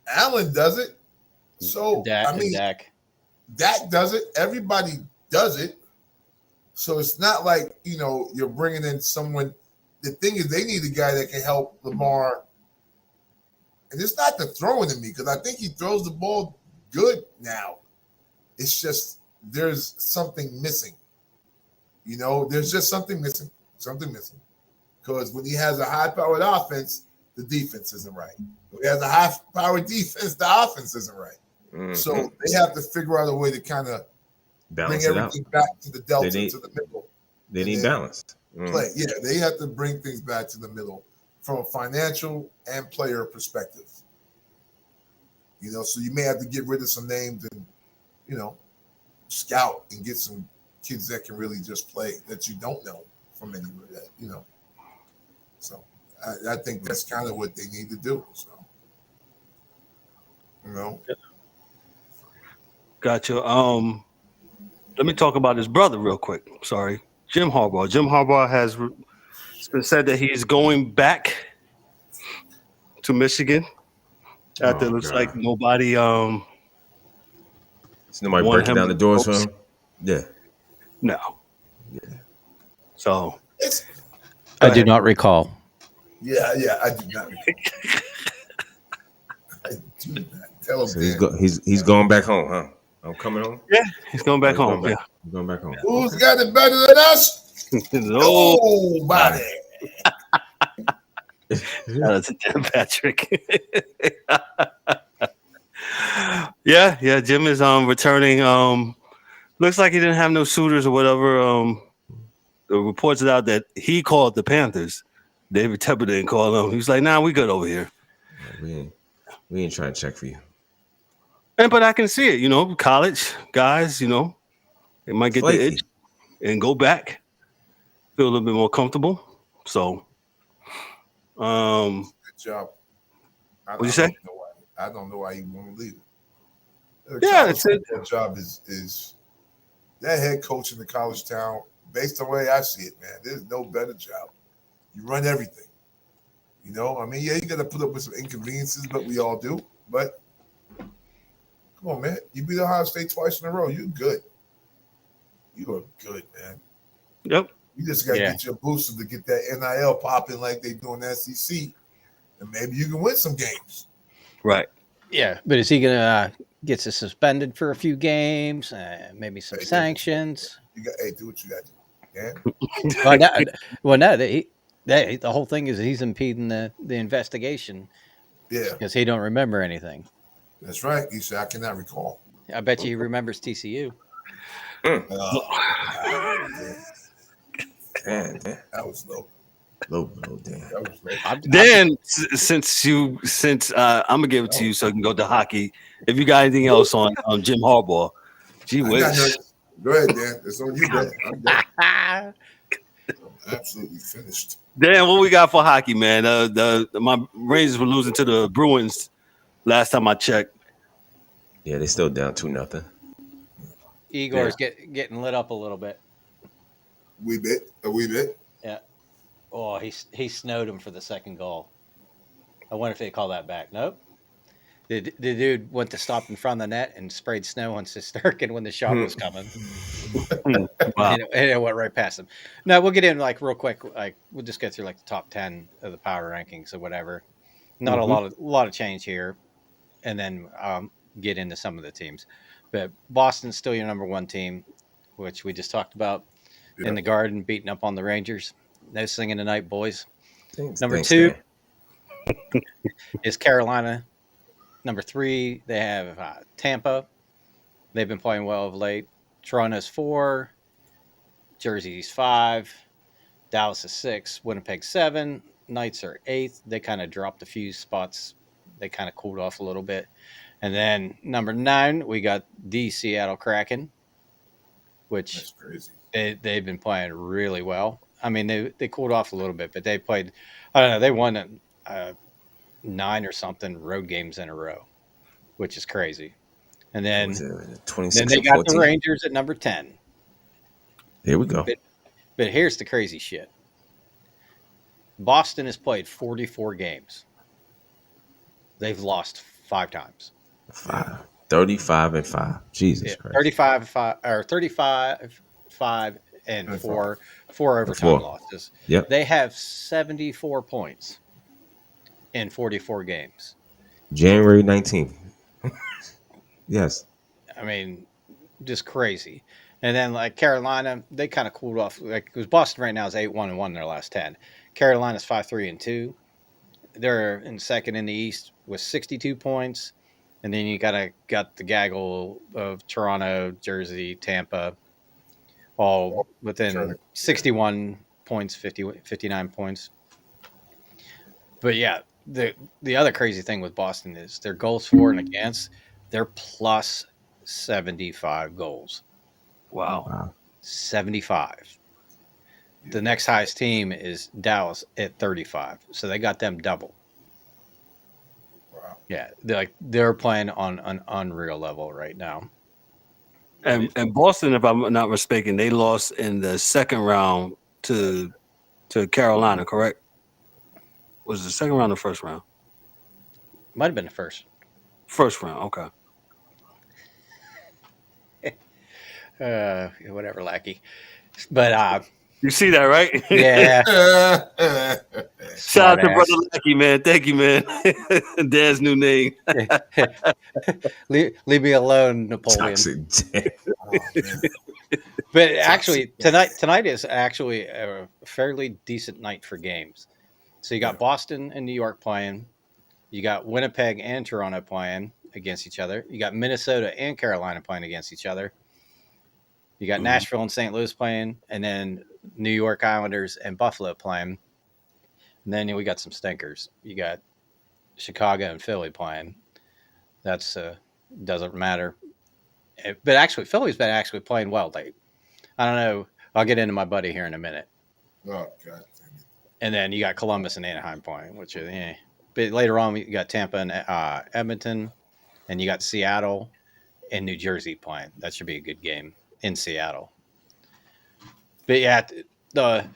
Allen does it. So Dak does it. Everybody does it. So it's not like, you're bringing in someone. The thing is, they need a guy that can help Lamar. And it's not the throwing to me, because I think he throws the ball good now. It's just there's something missing. There's just something missing. Because when he has a high-powered offense, the defense isn't right. When he has a high-powered defense, the offense isn't right. Mm-hmm. So they have to figure out a way to kind of bring everything back to the delta, to the middle. They need balance. Play. Yeah, they have to bring things back to the middle from a financial and player perspective. So you may have to get rid of some names and, scout and get some kids that can really just play that you don't know from anywhere. So I think that's kind of what they need to do. So, Gotcha. Let me talk about his brother real quick. Sorry, Jim Harbaugh. Jim Harbaugh it's been said that he's going back to Michigan. After it looks like nobody is nobody breaking down the doors for him? Yeah. No. Yeah. So I do not recall. Yeah, I do not recall. I do not. Tell him. So he's going back home, huh? I'm coming home? Yeah, he's going back home. He's going back home. Who's got it better than us? Nobody. That's Jim Patrick. Yeah. Jim is returning. Looks like he didn't have no suitors or whatever. The reports are out that he called the Panthers. David Tepper didn't call them. He was like, "Nah, we good over here. We ain't trying to check for you." But I can see it. College guys. They might get the itch and go back, feel a little bit more comfortable. So, good job. What'd you say? I don't know why you want to leave it. Yeah, that's it. That job is that head coach in the college town. Based on the way I see it, man, there's no better job. You run everything. You got to put up with some inconveniences, but we all do. But come on, man. You beat Ohio State twice in a row. You're good. You are good, man. Yep. You just got to get your booster to get that NIL popping like they do in the SEC, and maybe you can win some games. Right. Yeah, but is he going to get suspended for a few games? Maybe some sanctions? Do what you got to do. Yeah. The whole thing is he's impeding the investigation. Yeah. Because he don't remember anything. That's right. He said, I cannot recall. I bet you he remembers TCU. Damn. That was low. Low, damn. That was low. Dan, since I'm gonna give it to you so I can go to hockey. If you got anything else on Jim Harbaugh, gee whiz. Go ahead, Dan. It's on you, Dan. I'm absolutely finished. Dan, what we got for hockey, man? My Rangers were losing to the Bruins last time I checked. Yeah, they still down 2-0. Igor's getting lit up a little bit. A wee bit. Yeah. Oh, he snowed him for the second goal. I wonder if they call that back. Nope. The dude went to stop in front of the net and sprayed snow on Sisterkin when the shot was coming. Wow. and it went right past him. No, we'll get in real quick. We'll just go through the top 10 of the power rankings or whatever. Not a lot of change here, and then get into some of the teams. But Boston's still your number one team, which we just talked about in the Garden, beating up on the Rangers. No singing tonight, boys. Number 2 is Carolina. Number 3, they have Tampa. They've been playing well of late. Toronto's 4. Jersey's 5. Dallas is 6. Winnipeg 7. Knights are 8th. They kind of dropped a few spots. They kind of cooled off a little bit. And then number 9, we got the Seattle Kraken, which that's crazy. They've been playing really well. I mean, they cooled off a little bit, but they played, I don't know, they won 9 or something road games in a row, which is crazy. And then they got the Rangers at number 10. Here we go. But here's the crazy shit. Boston has played 44 games. They've lost 5 times. 35-5. Jesus Christ. 35-5 and 4 overtime losses. Yep. They have 74 points in 44 games. January 19th. Yes. I mean, just crazy. And then like Carolina, they kind of cooled off. Like because Boston right now is 8-1-1 in their last 10. Carolina's 5-3-2. They're in second in the East with 62 points. And then you got the gaggle of Toronto, Jersey, Tampa, all within 61 points, 59 points. But yeah, the other crazy thing with Boston is their goals for and against, they're plus 75 goals. Wow. 75. The next highest team is Dallas at 35. So they got them double. Wow. Yeah, they're playing on an unreal level right now. And Boston, if I'm not mistaken, they lost in the second round to Carolina, correct? Was it the second round or first round? Might have been the first. First round, okay. Whatever, Lackey. But you see that, right? Yeah. Shout out to Brother Lackey, man. Thank you, man. Dan's new name. leave me alone, Napoleon. But actually, tonight is actually a fairly decent night for games. So you got Boston and New York playing. You got Winnipeg and Toronto playing against each other. You got Minnesota and Carolina playing against each other. You got Nashville and St. Louis playing, and then New York Islanders and Buffalo playing. And then we got some stinkers. You got Chicago and Philly playing. That's doesn't matter. But actually, Philly's been actually playing well. I don't know. I'll get into my buddy here in a minute. Oh, God. And then you got Columbus and Anaheim playing, which is But later on, you got Tampa and Edmonton, and you got Seattle and New Jersey playing. That should be a good game in Seattle. But yeah, the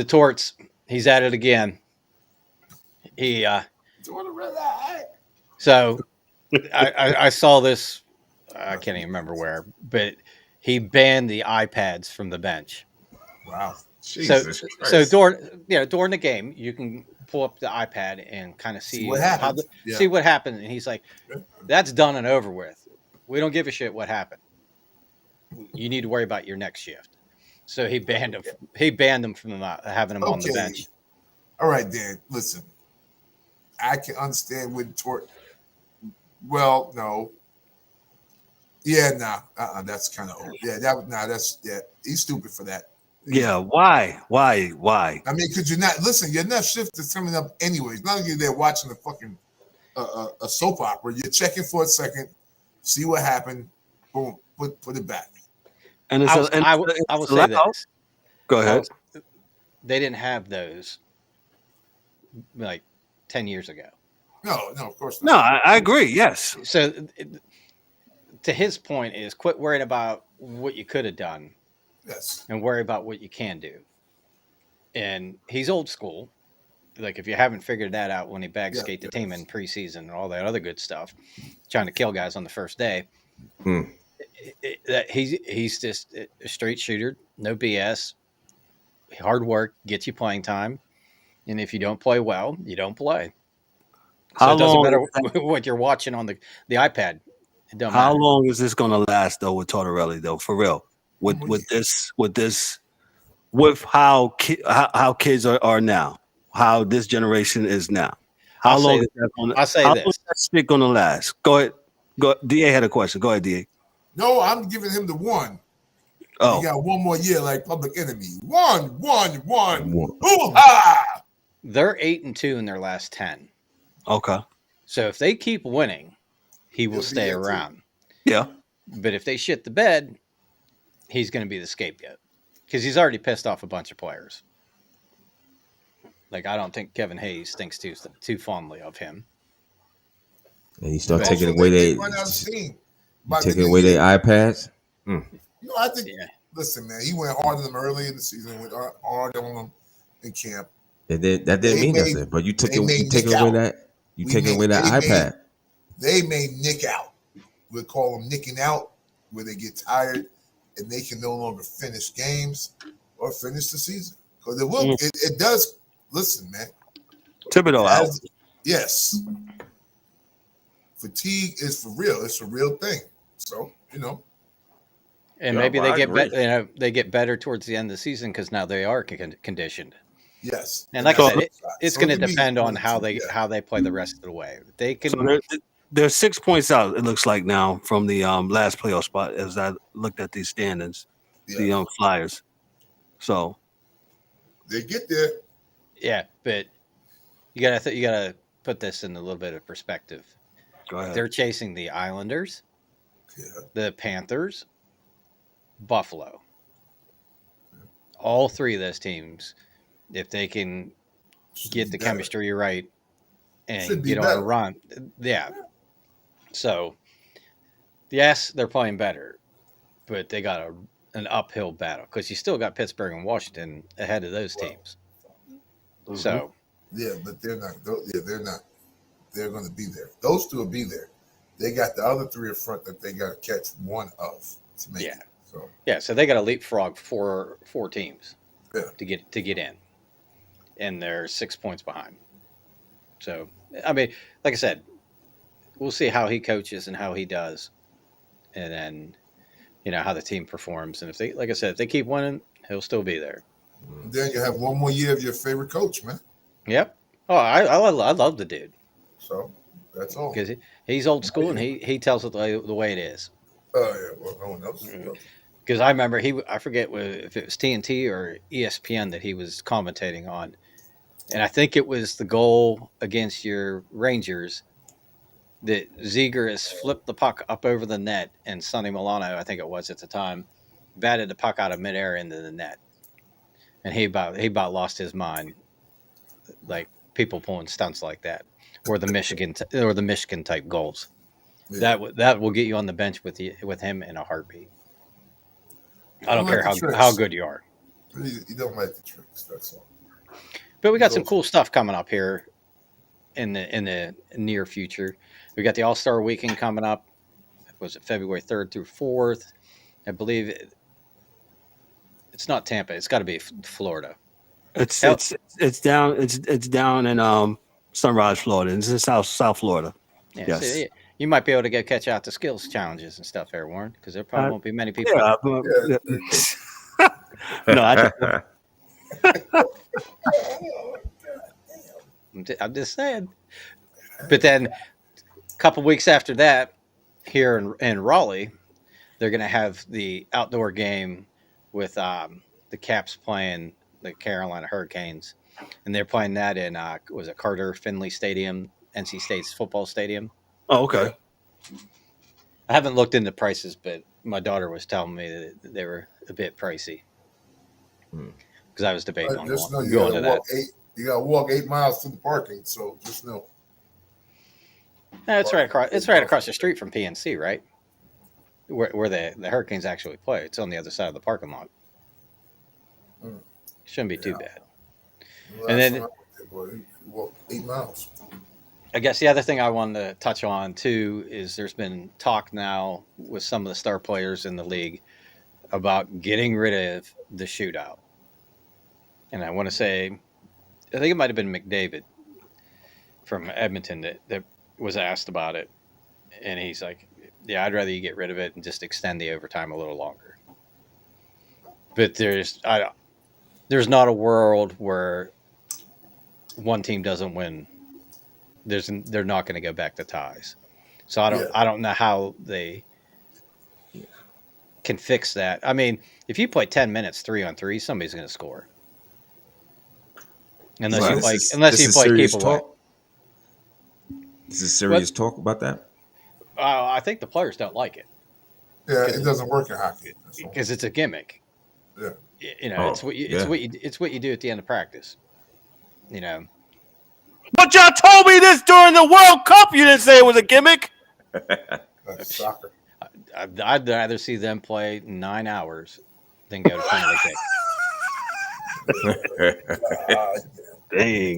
Torts, he's at it again. So I saw this. I can't even remember where, but he banned the iPads from the bench. Wow. Jesus Christ. During the game, you can pull up the iPad and kind of see what happens. See what happened. And he's like, "That's done and over with. We don't give a shit what happened. You need to worry about your next shift." So he banned him. He banned them from having him on the bench. All right, Dan. Listen, I can understand with Tort. Well, no. Yeah, nah. That's kind of old. Yeah, he's stupid for that. Yeah, why? I mean, because your next shift is coming up anyways. Not only they're watching the fucking a soap opera, you're checking for a second, see what happened, boom, put it back. And I will say this. Go ahead. They didn't have those like 10 years ago. No, of course not. No, I agree. Yes. So to his point is quit worrying about what you could have done. Yes. And worry about what you can do. And he's old school. Like if you haven't figured that out when he bag skate the team in preseason and all that other good stuff, trying to kill guys on the first day. He's just a straight shooter, no BS. Hard work gets you playing time. And if you don't play well, you don't play. So it doesn't matter what you're watching on the iPad. It don't How matter. long is this going to last though with Tortorelli though? For real. With how kids are now, how this generation is now. How long is that going to last? Go ahead. DA had a question. Go ahead, DA. No, I'm giving him the one. Oh, he got one more year like Public Enemy. One. Hoo-ha! They're 8-2 in their last 10. Okay. So if they keep winning, he will stay around. Yeah. But if they shit the bed, he's going to be the scapegoat because he's already pissed off a bunch of players. Like, I don't think Kevin Hayes thinks too fondly of him. And you start taking away their iPads. I think. Listen, man, he went hard on them early in the season. Went hard on them in camp. That didn't mean nothing. But you taking away that iPad. They may nick out. We call them nicking out, where they get tired and they can no longer finish games or finish the season because it will. It does. Listen, man. Thibodeau out. Yes. Fatigue is for real. It's a real thing. So, And maybe they get better. They get better towards the end of the season because now they are conditioned. Yes, and like I said, it's going to depend on how they play the rest of the way. They can. So they're 6 points out. It looks like now from the last playoff spot as I looked at these standings, the Flyers. So they get there. Yeah, but you gotta put this in a little bit of perspective. Go ahead. They're chasing the Islanders, the Panthers, Buffalo. All three of those teams, if they can get the chemistry right and get on a run, So, yes, they're playing better, but they got an uphill battle because you still got Pittsburgh and Washington ahead of those teams. Mm-hmm. So, but they're not. They're not. They're going to be there. Those two will be there. They got the other three in front that they got to catch one of to make it. So they got to leapfrog four teams to get in, and they're 6 points behind. So, I mean, like I said, we'll see how he coaches and how he does, and then how the team performs. And if they keep winning, he'll still be there. Then you have one more year of your favorite coach, man. Yep. Oh, I love the dude. So that's all. Because he's old school and he tells it the way it is. Oh yeah, well, no one else. Because I remember I forget if it was TNT or ESPN that he was commentating on, and I think it was the goal against your Rangers that Ziegler has flipped the puck up over the net, and Sonny Milano, I think it was at the time, batted the puck out of midair into the net, and he about lost his mind, like people pulling stunts like that, or the Michigan type goals. Yeah. That will get you on the bench with him in a heartbeat. I don't care how good you are. You don't like the tricks, that's all. But we got some cool stuff coming up here in the near future. We got the All-Star Weekend coming up. Was it February 3rd through 4th? I believe it's not Tampa. It's got to be Florida. It's down in Sunrise, Florida. It's in South Florida. Yeah, yes. So you might be able to go catch out the skills challenges and stuff there, Warren, because there probably won't be many people. No, I'm just saying. But then a couple weeks after that, here in Raleigh, they're going to have the outdoor game with the Caps playing the Carolina Hurricanes, and they're playing that in was it Carter Finley Stadium, NC State's football stadium. Oh, okay. I haven't looked into prices, but my daughter was telling me that they were a bit pricey because I was debating on going to that. You got to walk 8 miles to the parking, so just know. It's right across. It's right across the street from PNC, right? Where the Hurricanes actually play. It's on the other side of the parking lot. Shouldn't be too bad. Well, and then you walk 8 miles. I guess the other thing I wanted to touch on too is there's been talk now with some of the star players in the league about getting rid of the shootout. And I want to say, I think it might have been McDavid from Edmonton that was asked about it. And he's like, yeah, I'd rather you get rid of it and just extend the overtime a little longer. But there's not a world where one team doesn't win. They're not going to go back to ties. So I don't know how they can fix that. I mean, if you play 10 minutes 3-on-3, somebody's going to score. Unless you play keep away. This is serious talk about that? I think the players don't like it. Yeah, it doesn't work in hockey because it's a gimmick. Yeah, it's what you do at the end of practice. But y'all told me this during the World Cup. You didn't say it was a gimmick. That's soccer. I'd rather see them play 9 hours than go to penalty kick. Dang,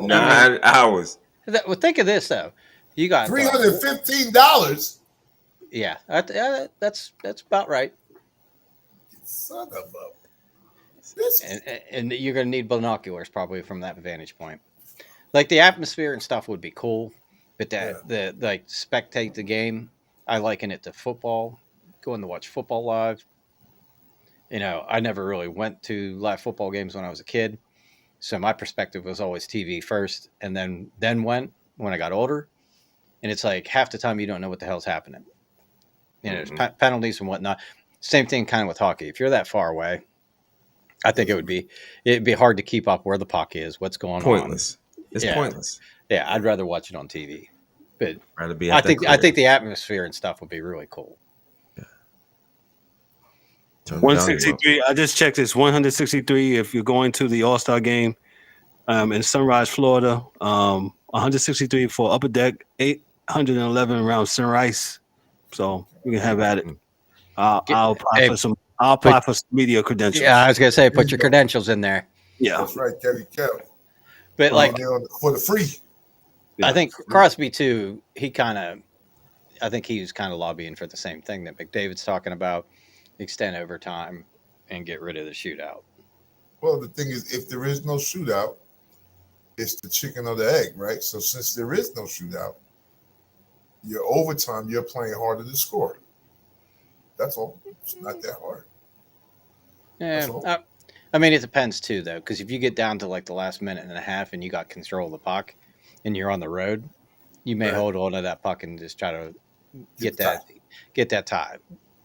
9 hours. Well, think of this though. You got $315. Yeah, that's about right. Son of a. And you're going to need binoculars probably from that vantage point. Like the atmosphere and stuff would be cool, but the spectate the game. I liken it to football going to watch football live. I never really went to live football games when I was a kid. So my perspective was always TV first, and then went when I got older. And it's like half the time you don't know what the hell's happening. There's penalties and whatnot. Same thing kind of with hockey. If you're that far away, I think it'd be hard to keep up where the puck is, what's going Pointless. on. It's pointless. Yeah, I'd rather watch it on TV. But Rather be I think the atmosphere and stuff would be really cool. Yeah. 163. I just checked. It's 163 if you're going to the All-Star game in Sunrise, Florida. 163 for Upper Deck, 811 around Sunrise. So you can have at it. I'll apply for some media credentials. Yeah, I was gonna say put your credentials in there. Yeah, that's right, Kevin. But for the free. Yeah. I think Crosby too. I think he was kind of lobbying for the same thing that McDavid's talking about: extend overtime and get rid of the shootout. Well, the thing is, if there is no shootout, it's the chicken or the egg, right? So since there is no shootout, your overtime, you're playing harder to score. That's all. It's not that hard. Yeah. I mean, it depends too, though, because if you get down to like the last minute and a half and you got control of the puck and you're on the road, you may hold on to that puck and just try to get that tie.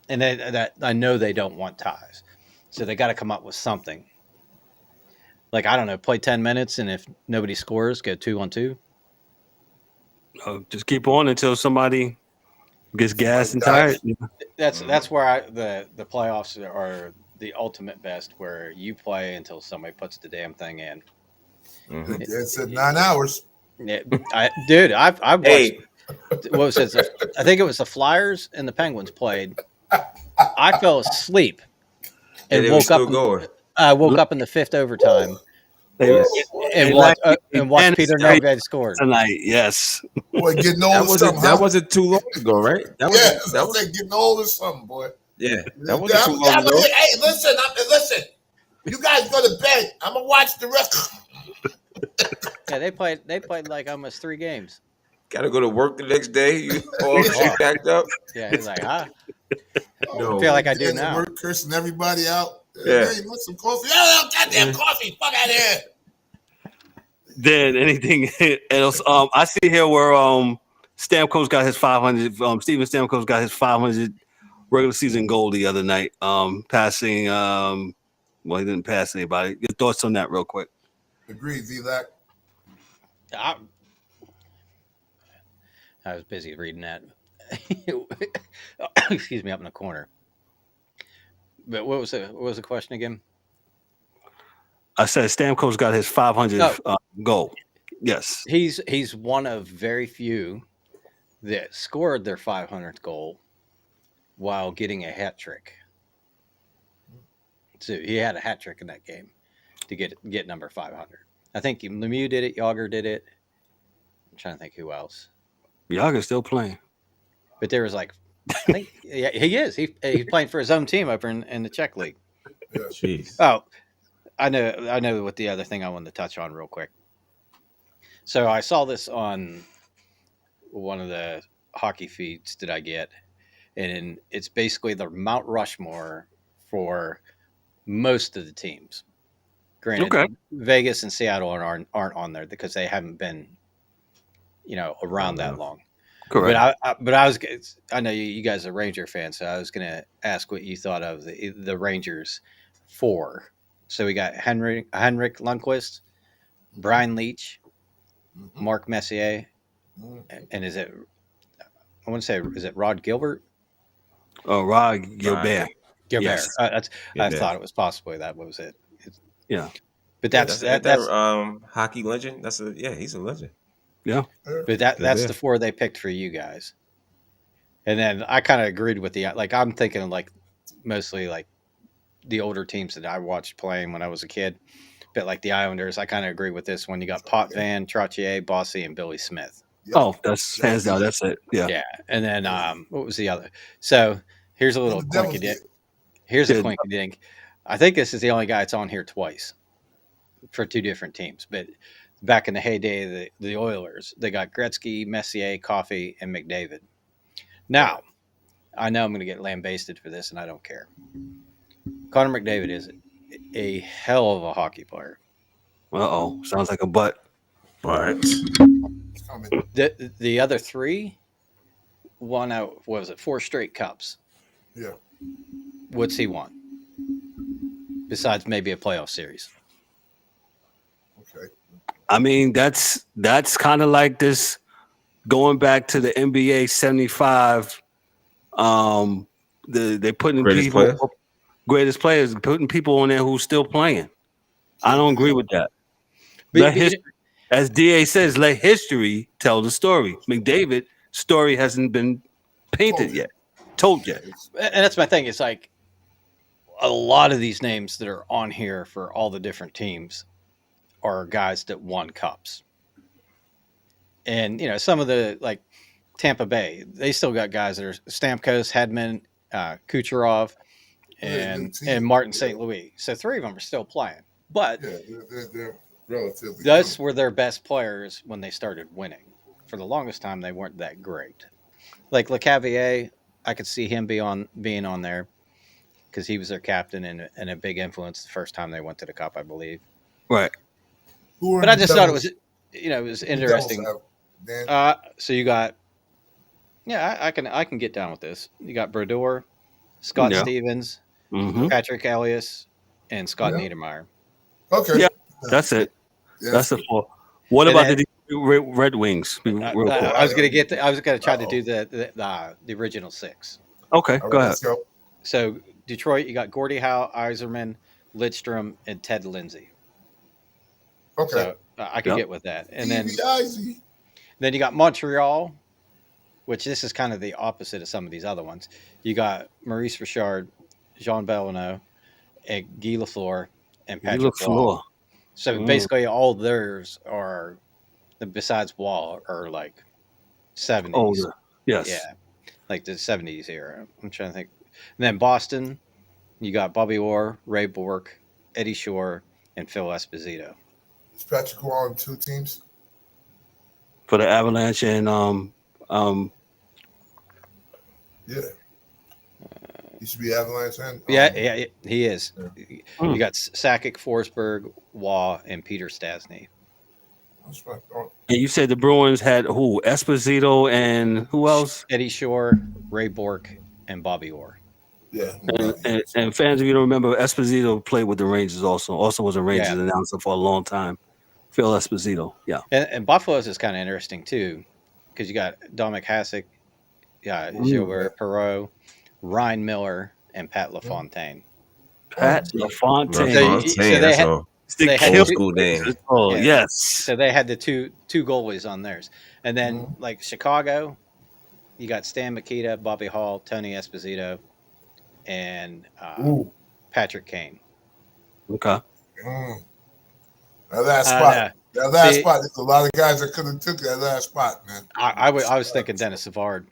And that I know they don't want ties, so they got to come up with something. Like, I don't know, play 10 minutes, and if nobody scores, go 2-on-2. Just keep on until somebody gets gassed and tired. That's where the playoffs are the ultimate best, where you play until somebody puts the damn thing in. It's at 9 hours. Yeah, I've watched. Hey. What was it? I think it was the Flyers and the Penguins played. I fell asleep and woke up. I woke up in the fifth overtime. And watched Peter Nedved score tonight. Yes, boy, getting old. That wasn't too long ago, right? That was getting old or something, boy. Yeah, that wasn't too long ago. Hey, listen. You guys go to bed. I'm gonna watch the rest. Yeah, they played like almost 3 games. Got to go to work the next day. You all shit backed up. Yeah, he's like, I feel like I do now. Work, cursing everybody out. Yeah. Hey, you want some coffee? Yeah, goddamn coffee. Fuck out of here. Then anything else? I see here where Stamkos got his 500. Steven Stamkos got his 500 regular season goal the other night. Passing. Well, he didn't pass anybody. Your thoughts on that, real quick? Agreed, Vlad. I was busy reading that. Excuse me, up in the corner. But what was the question again? I said Stamkos got his 500th goal. Yes. He's one of very few that scored their 500th goal while getting a hat trick. So he had a hat trick in that game to get number 500. I think Lemieux did it. Yager did it. I'm trying to think who else. Yager's still playing. But there was like, I think yeah, he is. He's playing for his own team over in the Czech league. Jeez. Oh, I know what the other thing I wanted to touch on real quick. So I saw this on one of the hockey feeds that I get, and it's basically the Mount Rushmore for most of the teams. Granted, Vegas and Seattle aren't on there because they haven't been, around that long. Correct. But I know you guys are Ranger fans, so I was going to ask what you thought of the Rangers 4. So we got Henrik Lundqvist, Brian Leetch, Mark Messier, and is it Rod Gilbert? Oh, Rod Gilbert. Gilbert. Yes. I thought it was possibly that was it. Yeah. But that's hockey legend. He's a legend. Yeah. But that's the 4 they picked for you guys. And then I kind of agreed with I'm thinking like mostly like the older teams that I watched playing when I was a kid. But like the Islanders, I kind of agree with this one. You got Potvin, Trottier, Bossy, and Billy Smith. Oh, that's hands down. That's it. Yeah. Yeah. And then what was the other? So here's a little quinky dink. Here's a quinky dink. I think this is the only guy that's on here twice for 2 different teams. But back in the heyday of the Oilers, they got Gretzky, Messier, Coffey, and McDavid. Now, I know I'm going to get lambasted for this, and I don't care. Connor McDavid is a hell of a hockey player. Sounds like a butt. But The other three won out. What was it? 4 straight cups. Yeah. What's he won? Besides maybe a playoff series. Okay. I mean, that's kind of like this going back to the NBA 75. They putting greatest players, putting people on there who's still playing. I don't agree with that. As DA says, let history tell the story. McDavid's story hasn't been told yet. And that's my thing. It's like a lot of these names that are on here for all the different teams are guys that won cups. And, some of the, like Tampa Bay, they still got guys that are Stamkos, Hedman, Kucherov, and Martin St. Louis. So 3 of them are still playing. But they're relatively those were their best players when they started winning. For the longest time, they weren't that great. Like LeCavier, I could see him being on there because he was their captain and a big influence the first time they went to the Cup, I believe. Right. But I just thought it was, it was interesting. So you got, I can get down with this. You got Brodeur, Scott Stevens, Patrick Elias, and Scott Niedermayer. Okay. Yeah, that's it. Yeah. That's the 4. What about the Red Wings? I was going to try to do the original 6. Okay, go ahead. So Detroit, you got Gordie Howe, Yzerman, Lidstrom, and Ted Lindsay. Okay. So I could get with that. And then you got Montreal, which this is kind of the opposite of some of these other ones. You got Maurice Richard, Jean Bellino, and Guy Lafleur, and Patrick Wall. So basically all theirs are, besides Wall, are like 70s. Older. Yes. Yeah. Like the 70s era. I'm trying to think. And then Boston, you got Bobby Orr, Ray Bourque, Eddie Shore, and Phil Esposito. Is Patrick Wall on 2 teams? For the Avalanche and yeah. He should be Avalanche and yeah, he is. Yeah. You got Sakic, Forsberg, Waugh, and Peter Stastny. That's right. And you said the Bruins had who? Esposito and who else? Eddie Shore, Ray Bourque, and Bobby Orr. Yeah. And fans, if you don't remember, Esposito played with the Rangers also was a Rangers announcer for a long time. Phil Esposito, yeah. And Buffalo's is kind of interesting too, because you got Dominik Hasek, Gilbert Perreault, Ryan Miller, and Pat LaFontaine. LaFontaine. They had old school names. Oh, yes. So they had the two goalies on theirs. And then, like Chicago, you got Stan Mikita, Bobby Hall, Tony Esposito, and Patrick Kane. Okay. That last spot. There's a lot of guys that could have took that last spot, man. I was thinking Dennis Savard.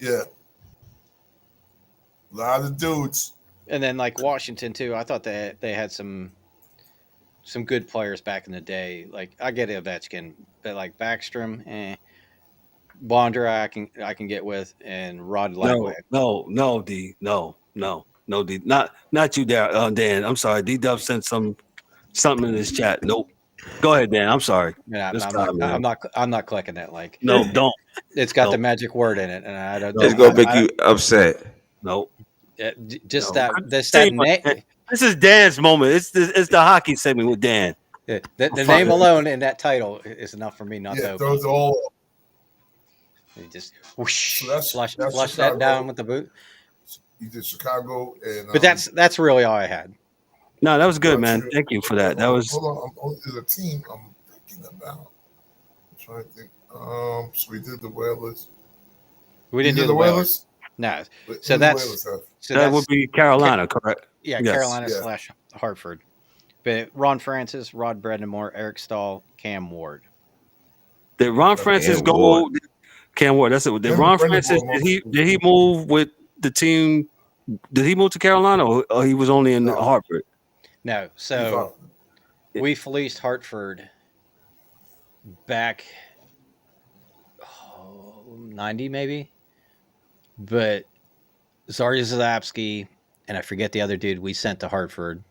Yeah. A lot of dudes. And then like Washington too. I thought they had some good players back in the day. Like I get Ovechkin, but like Backstrom, Bondra I can get with, and Rod Lackwood. No, D. No, D. Not you there, Dan. I'm sorry. D-Dub sent something in this chat. Nope. Go ahead, Dan. I'm sorry. Yeah, I'm not clicking that. Like, no, don't. It's got the magic word in it, and I don't. It's gonna make you upset. Nope. Just that name. This is Dan's moment. It's the hockey segment with Dan. The name alone in that title is enough for me not to open. Those all. You just whoosh, So flush that down with the boot. You did Chicago and. But that's really all I had. No, that was good, man. Thank you for that. That was. Hold on. There's a team I'm thinking about. I'm trying to think. So we did the Whalers. We didn't do the Whalers. No. So that would be Carolina, correct? Yeah, yes. Carolina / Hartford. But Ron Francis, Rod Brandamore, Eric Stahl, Cam Ward. Did Ron Francis go? Cam Ward. That's it. Did Ron Francis? Did he move with the team? Did he move to Carolina, or he was only in Hartford? No. So we fleeced Hartford back 90 maybe, but Zarzalapski, and I forget the other dude we sent to Hartford.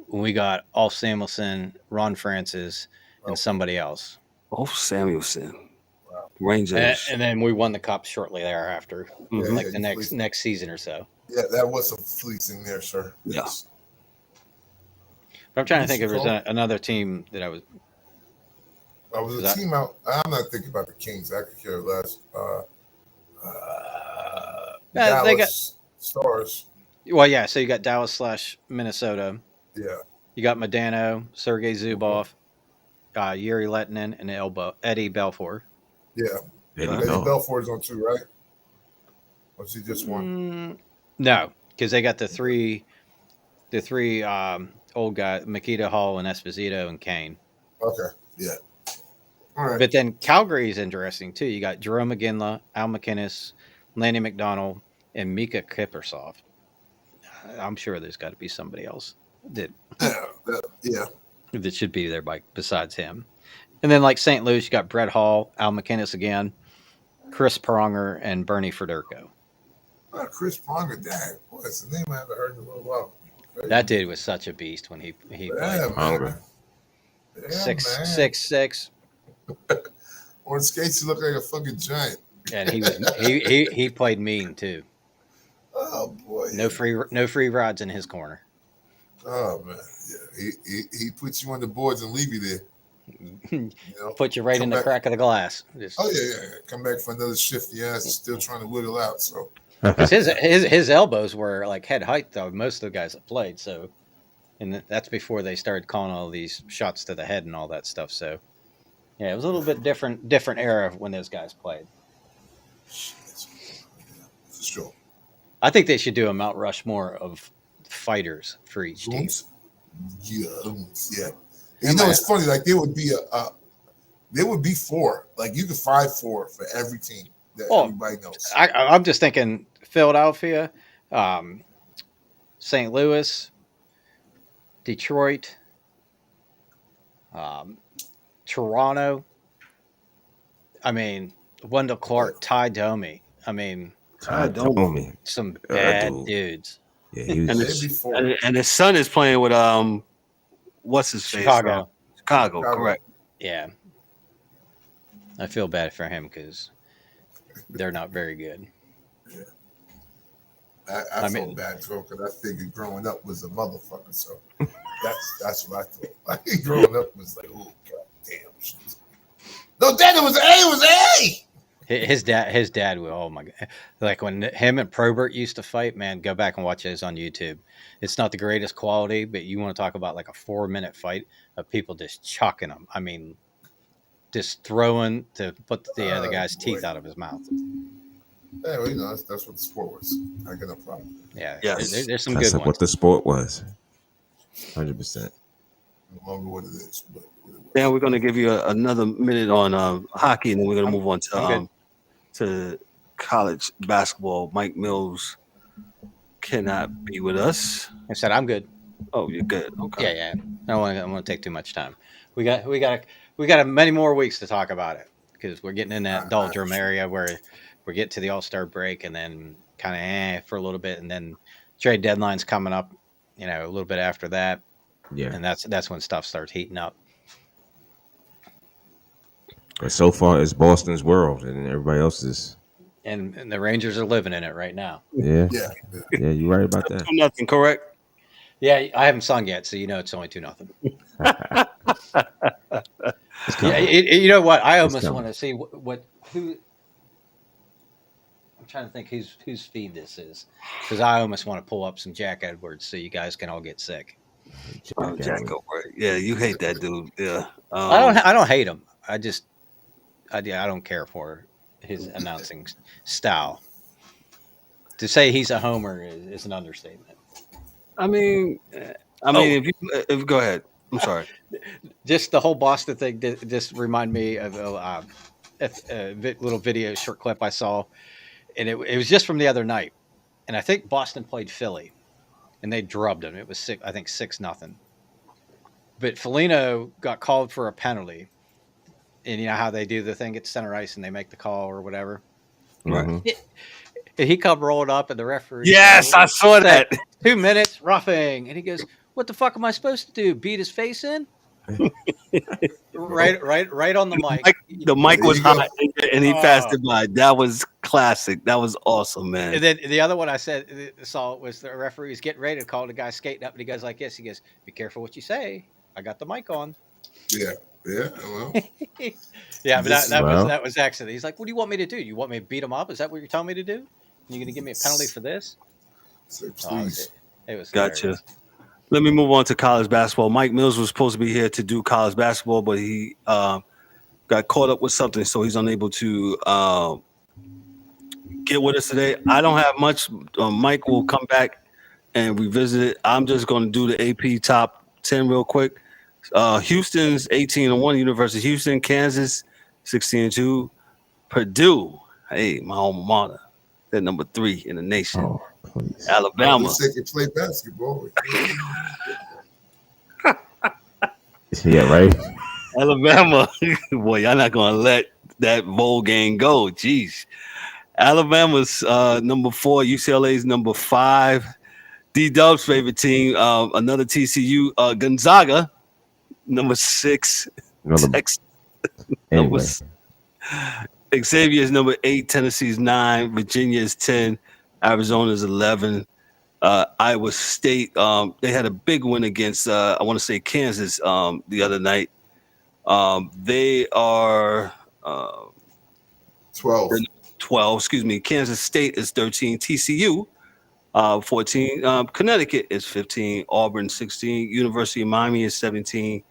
When we got Alf Samuelson, Ron Francis, and somebody else. Alf Samuelson. Wow. Rangers. And then we won the cup shortly thereafter, Mhm. like the next season or so. Yeah, that was some fleecing there, sir. Yeah. Yes. But I'm trying to think if there's another team that I was. I was a team out. I'm not thinking about the Kings. I could care less. Dallas they got Stars. Well, yeah. So you got Dallas/Minnesota. Yeah. You got Modano, Sergei Zubov, Yuri Lettinen, and Eddie Belfour. Yeah. Eddie Belfour's on 2, right? Or is he just one? No, because they got the three old guys: Makita Hall and Esposito and Kane. Okay. Yeah. All right. But then Calgary is interesting too. You got Jerome McGinley, Al McInnes, Lanny McDonald, and Mika Kiprusoff. I'm sure there's got to be somebody else that should be there besides him. And then like St. Louis, you got Brett Hall, Al McInnes again, Chris Pronger, and Bernie Federico. Chris Pronger, dang, what's the name I haven't heard in a little while. That dude was such a beast when he played. Man. 6'6". On skates, he looked like a fucking giant. And he played mean too. Oh boy! No free rides in his corner. Oh man, yeah. He puts you on the boards and leave you there. Put you right in the crack of the glass. Yeah. Come back for another shift. Yeah, still trying to whittle out. So his elbows were like head height though. Most of the guys that played. So, and that's before they started calling all these shots to the head and all that stuff. So, yeah, it was a little bit different era when those guys played. For sure. I think they should do a Mount Rushmore of fighters for each team. Yeah. You know, it's funny. Like there would be 4. Like you could find 4 for every team that everybody knows. I'm just thinking Philadelphia, St. Louis, Detroit, Toronto. I mean, Wendell Clark, Ty Domi. I mean, some bad dudes. Yeah, and his son is playing with what's his face? Chicago, correct. Yeah, I feel bad for him because they're not very good. Yeah, I feel bad for him because I figured growing up was a motherfucker. So that's what I thought. Like growing up was like, oh god damn. No, Dad, it was A. His dad will. Oh my god! Like when him and Probert used to fight, man, go back and watch those on YouTube. It's not the greatest quality, but you want to talk about like a 4-minute fight of people just chucking them. I mean, just throwing to put the guy's teeth out of his mouth. Yeah, well, you know that's what the sport was. I got no problem. Yeah, yes. There's some good ones. That's what the sport was. 100%. No longer what it is, but. Yeah, we're going to give you another minute on hockey, and then we're going to move on to college basketball. Mike Mills cannot be with us. I said I'm good. Oh, you're good. Okay. Yeah. I don't want to take too much time. We got many more weeks to talk about it because we're getting in that doldrum area where we get to the All-Star break and then kind of for a little bit, and then trade deadline's coming up. You know, a little bit after that. Yeah, and that's when stuff starts heating up. But so far, it's Boston's world, and everybody else is. And the Rangers are living in it right now. Yeah. You're right about that. Nothing, correct? Yeah, I haven't sung yet, so you know it's only 2-0. Yeah, you know what? I almost want to see who. I'm trying to think whose feed this is because I almost want to pull up some Jack Edwards so you guys can all get sick. Jack Edwards. Yeah, you hate that dude. Yeah, I don't hate him. I don't care for his announcing style. To say he's a homer is an understatement. I mean, if you go ahead, I'm sorry. Just the whole Boston thing just remind me of a little video short clip I saw, and it was just from the other night, and I think Boston played Philly, and they drubbed them. It was 6-0. But Foligno got called for a penalty. And you know how they do the thing at center ice and they make the call or whatever? Right. he come rolling up, and the referee. Yes, I saw that. 2 minutes roughing, and he goes, "What the fuck am I supposed to do? Beat his face in?" right on the mic. The mic was hot, and he passed it by. That was classic. That was awesome, man. And then the other one I saw was the referee was getting ready to call the guy skating up, and he goes like this. He goes, "Be careful what you say. I got the mic on." Yeah. Well. Yeah, but that was excellent. He's like, "What do you want me to do? You want me to beat him up? Is that what you're telling me to do? You're going to give me a penalty for this?" So please. It was gotcha. Hilarious. Let me move on to college basketball. Mike Mills was supposed to be here to do college basketball, but he got caught up with something, so he's unable to get with us today. I don't have much. Mike will come back and revisit it. I'm just going to do the AP top 10 real quick. Houston's 18-1, University of Houston. Kansas 16-2. Purdue, hey, my alma mater, they're number 3 in the nation. Oh, please. Alabama. They can play basketball. Yeah, right. Alabama. Boy, y'all not gonna let that bowl game go. Jeez. Alabama's number 4. UCLA's number 5. D-Dub's favorite team, another TCU. Gonzaga, number 6. Texas, Anyway. Xavier's number 8. Tennessee's 9. Virginia's 10. Arizona's 11. Iowa State, they had a big win against, I want to say Kansas the other night. They are 12. 12, excuse me. Kansas State is 13. TCU, 14. Connecticut is 15. Auburn, 16. University of Miami is 17.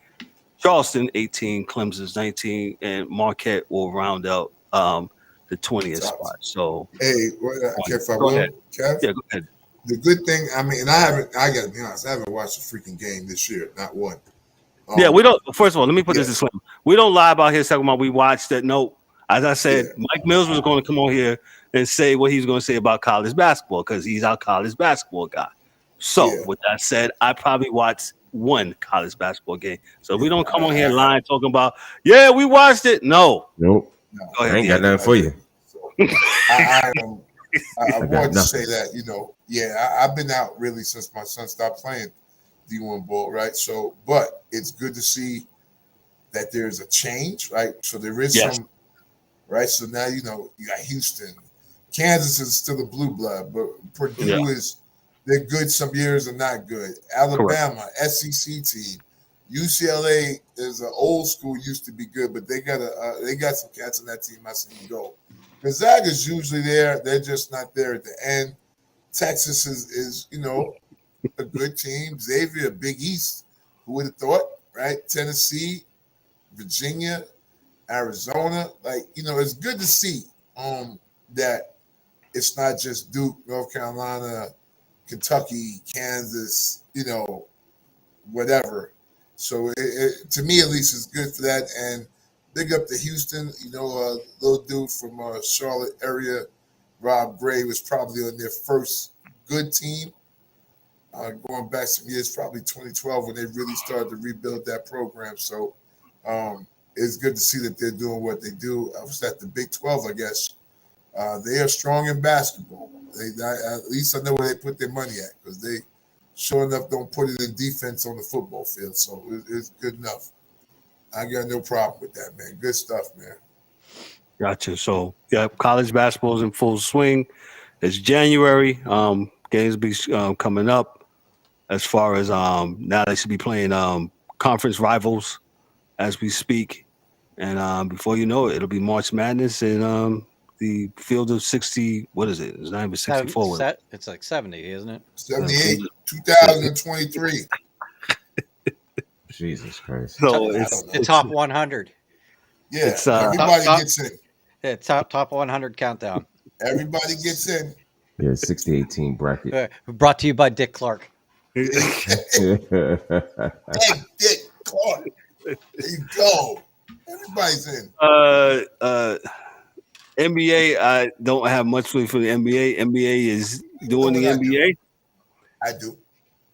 Charleston, 18. Clemson's 19. And Marquette will round out the 20th spot. So, hey, go ahead. Kev? Yeah, go ahead. The good thing, I mean, and I got to be honest, I haven't watched a freaking game this year, not one. Yeah, we don't. First of all, let me put this disclaimer. We don't lie about here talking about we watched that. No, as I said, Mike Mills was going to come on here and say what he's going to say about college basketball because he's our college basketball guy. So, with that said, I probably watched one college basketball game. So we don't come on here lying talking about, yeah, we watched it. No. Nope. Go ahead, I ain't got nothing for you. So, I want to say that, I've been out really since my son stopped playing D1 ball, right? So, but it's good to see that there's a change, right? So there is some, right? So now, you got Houston. Kansas is still a blue blood, but Purdue they're good some years and not good. Alabama, SEC team. UCLA is an old school, used to be good, but they got some cats in that team I seen go. Gonzaga's usually there. They're just not there at the end. Texas is a good team. Xavier, Big East. Who would have thought, right? Tennessee, Virginia, Arizona. It's good to see that it's not just Duke, North Carolina, Kentucky, Kansas, whatever. So to me, at least, it's good for that. And big up to Houston. Little dude from Charlotte area, Rob Gray, was probably on their first good team. Going back some years, probably 2012, when they really started to rebuild that program. So it's good to see that they're doing what they do. I was at the Big 12, I guess. They are strong in basketball. At least I know where they put their money at, because they sure enough don't put it in defense on the football field. So it's good enough. I got no problem with that, man. Good stuff, man. Gotcha. So, college basketball is in full swing. It's January. Games be coming up. As far as now, they should be playing conference rivals as we speak. And before you know it, it'll be March Madness and the field of 60. What is it? It's not even 64. It's like 70, isn't it? 78, 2023. Jesus Christ. So it's the top 100. Yeah, everybody gets in. Yeah, top 100 countdown. Everybody gets in. Yeah, 60-18 bracket. Brought to you by Dick Clark. Hey, Dick Clark. There you go. Everybody's in. NBA, I don't have much for the NBA. NBA is doing the NBA. I do.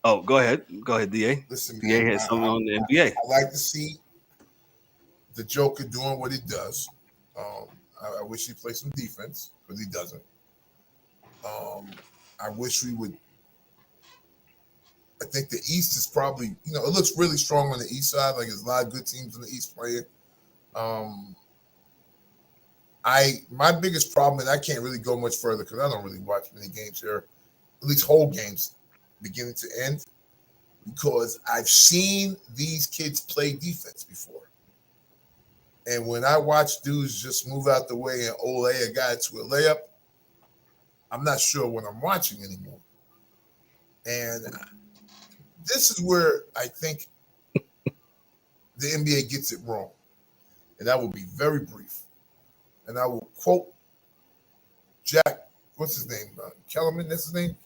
Oh, go ahead. Go ahead, DA. Listen, DA man, has something on the NBA. I like to see the Joker doing what he does. I wish he'd play some defense, but he doesn't. I wish we would. I think the East is probably, it looks really strong on the East side. Like there's a lot of good teams in the East playing. My biggest problem, and I can't really go much further because I don't really watch many games here, at least whole games, beginning to end, because I've seen these kids play defense before. And when I watch dudes just move out the way and ole a guy to a layup, I'm not sure what I'm watching anymore. And this is where I think the NBA gets it wrong. And I will be very brief. And I will quote Jack, what's his name? Kellerman, that's his name?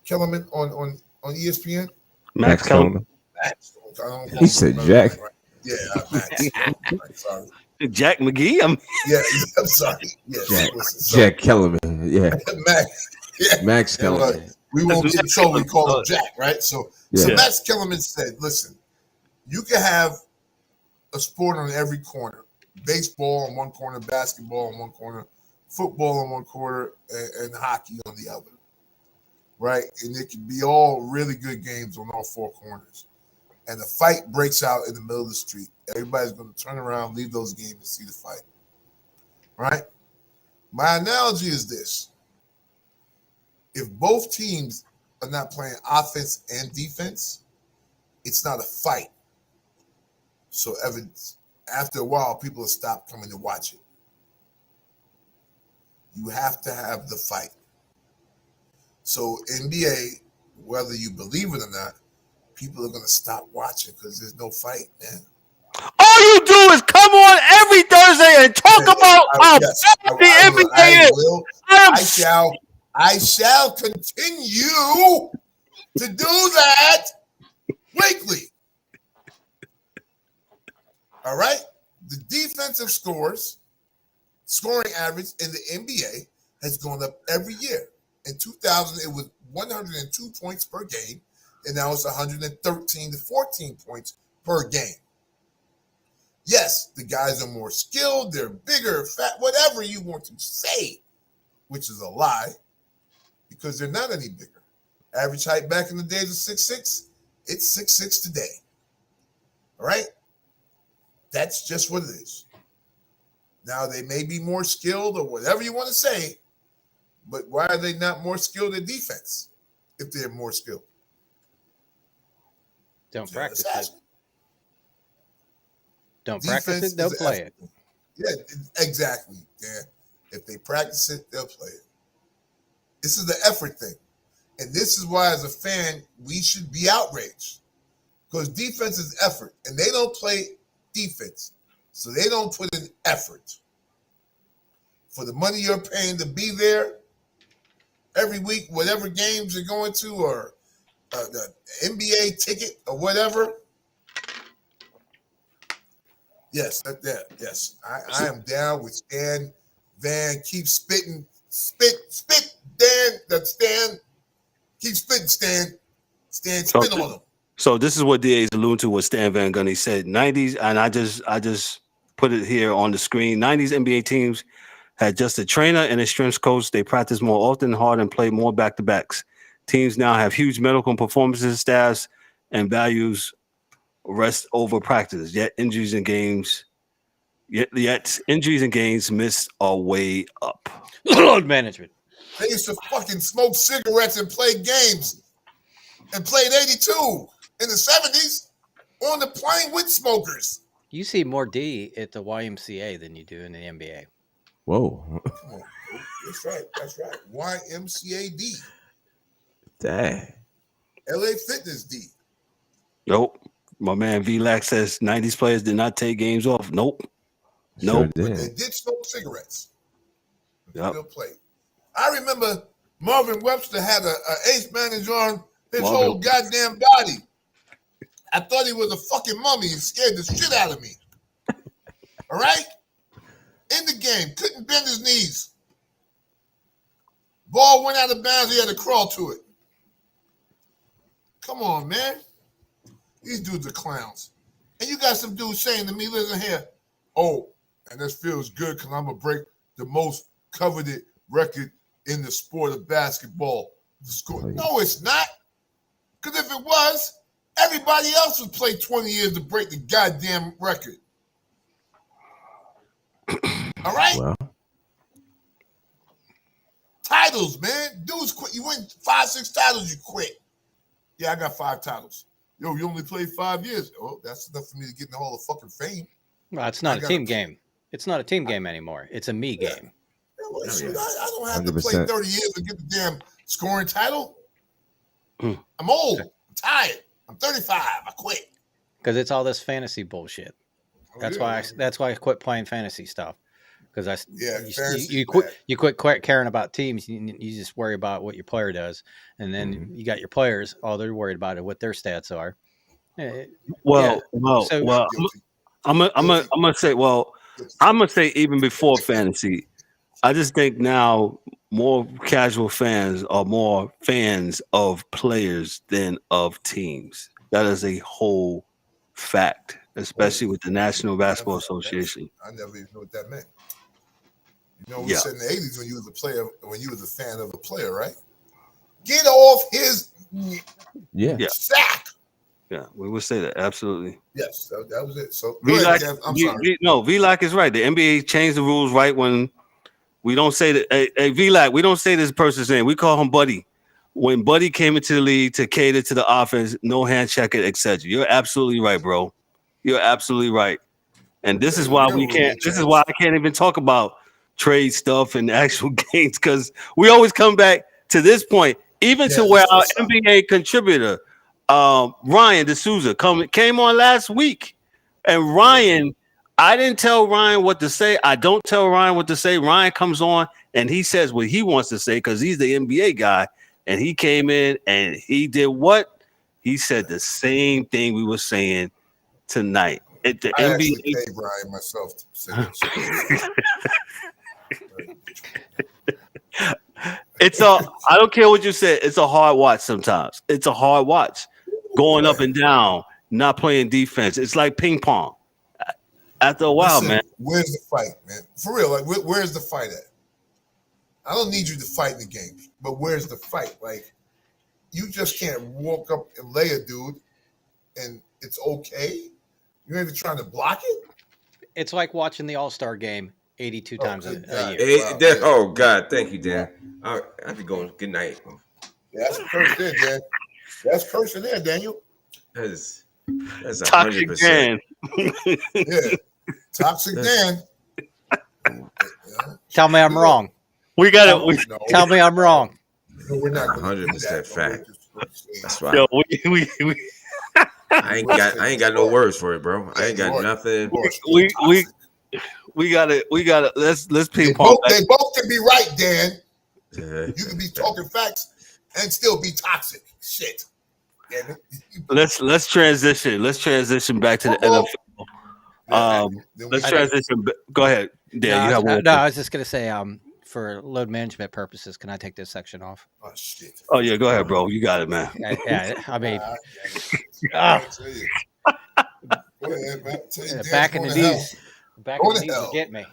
Kellerman on ESPN? Max Kellerman. Max. He said Jack. Right. Yeah, Max. Right, sorry. Jack McGee? I'm sorry. Yes, Jack Kellerman. Yeah. Max Yeah, Kellerman. we won't get in trouble. We call him Jack, right? So Max Kellerman said, listen, you can have a sport on every corner. Baseball on one corner, basketball on one corner, football on one corner, and hockey on the other, right? And it can be all really good games on all four corners. And the fight breaks out in the middle of the street. Everybody's going to turn around, leave those games, and see the fight, right? My analogy is this. If both teams are not playing offense and defense, it's not a fight. So after a while, people will stop coming to watch it. You have to have the fight. So NBA, whether you believe it or not, people are going to stop watching because there's no fight, man. All you do is come on every Thursday and talk about how bad the NBA is. I shall continue to do that weekly. All right? The defensive scoring average in the NBA has gone up every year. In 2000, it was 102 points per game, and now it's 113 to 14 points per game. Yes, the guys are more skilled, they're bigger, fat, whatever you want to say, which is a lie, because they're not any bigger. Average height back in the days of 6'6", it's 6'6" today. All right? That's just what it is. Now, they may be more skilled or whatever you want to say, but why are they not more skilled in defense if they're more skilled? Don't practice it. Don't practice it, they'll play it. Yeah, exactly. Yeah. If they practice it, they'll play it. This is the effort thing. And this is why, as a fan, we should be outraged. Because defense is effort. And they don't play defense. So they don't put in effort. For the money you're paying to be there every week, whatever games you're going to, or the NBA ticket or whatever. Yes, yes. I am down with Stan Van. Keep spitting. Spit, Dan. Stan. Keep spitting, Stan. Stan, spit on him. So this is what DA is alluding to what Stan Van Gundy said. 90s, and I just put it here on the screen. 90s NBA teams had just a trainer and a strength coach. They practice more often, hard, and play more back-to-backs. Teams now have huge medical and performances staffs and values rest over practice. Yet injuries and games missed are way up. Load management. They used to fucking smoke cigarettes and play games and played 82 in the 70s on the plane with smokers. You see more D at the YMCA than you do in the NBA. Whoa. That's right. YMCA D. Dang. LA Fitness D. Nope. My man V-Lax says 90s players did not take games off. Nope. Sure But did. they did smoke cigarettes. Yep. Still played. I remember Marvin Webster had a ace manager on his whole goddamn body. I thought he was a fucking mummy. He scared the shit out of me. All right? In the game, couldn't bend his knees. Ball went out of bounds, he had to crawl to it. Come on, man. These dudes are clowns. And you got some dudes saying to me, listen here, oh, and this feels good because I'm going to break the most coveted record in the sport of basketball. No, it's not. Because if it was, everybody else would play 20 years to break the goddamn record. All right? Well, titles, man. Dudes quit. You win 5-6 titles, you quit. Yeah, I got 5 titles. Yo, you only played 5 years. Oh, that's enough for me to get in the Hall of fucking Fame. Well, it's not a team game. It's not a team game anymore. It's a me game. Yeah, well, I don't have 100%. To play 30 years to get the damn scoring title. I'm old. I'm tired. I'm 35. I quit. Because it's all this fantasy bullshit. That's why I quit playing fantasy stuff. Because you quit caring about teams. You just worry about what your player does, and then you got your players. All they're worried about is what their stats are. I'm gonna say. Well, I'm gonna say even before fantasy, I just think now more casual fans are more fans of players than of teams. That is a whole fact, especially with the National Basketball Association. I never even knew what that meant. You know, we said in the 80s when you was a player, when you was a fan of a player, right? Get off his sack. Yeah, we would say that absolutely. Yes, that was it. So VLAC is right. The NBA changed the rules right when we don't say that. Hey, VLAC, we don't say this person's name. We call him Buddy. When Buddy came into the league to cater to the offense, no hand checking, etc. You're absolutely right, bro. You're absolutely right. And this is why we can't. This is why I can't even talk about trade stuff and actual games, because we always come back to this point, even to where our NBA contributor, Ryan D'Souza, came on last week. And Ryan, I didn't tell Ryan what to say. I don't tell Ryan what to say. Ryan comes on and he says what he wants to say because he's the NBA guy. And he came in and he did what? He said the same thing we were saying tonight. I actually paid Ryan myself to say that. I don't care what you said. It's a hard watch sometimes. It's a hard watch. Going up and down, not playing defense. It's like ping pong. After a while, man. Where's the fight, man? For real, like where's the fight at? I don't need you to fight in the game, but where's the fight? Like, you just can't walk up and lay a dude and it's okay. You're even trying to block it? It's like watching the All-Star game 82 times a year. Oh, God. Thank you, Dan. I have to go. Good night. Yeah, that's a curse there, Dan. That's cursing there, Daniel. That's 100%. Dan. Yeah. Toxic Dan. Tell me I'm wrong. We got it. Tell me I'm wrong. No, we're not 100% fact. That's right. Yo, I ain't got no words for it, bro. I ain't got nothing. We got it. Let's ping pong. They both can be right, Dan. You can be talking facts and still be toxic. Shit. Let's transition. Let's transition back to the NFL. Let's transition. Go ahead. Dan, I was just gonna say, for load management purposes, can I take this section off? Oh shit. Oh yeah, go ahead, bro. You got it, man. I mean, back in the knees. Back in the knees to get me.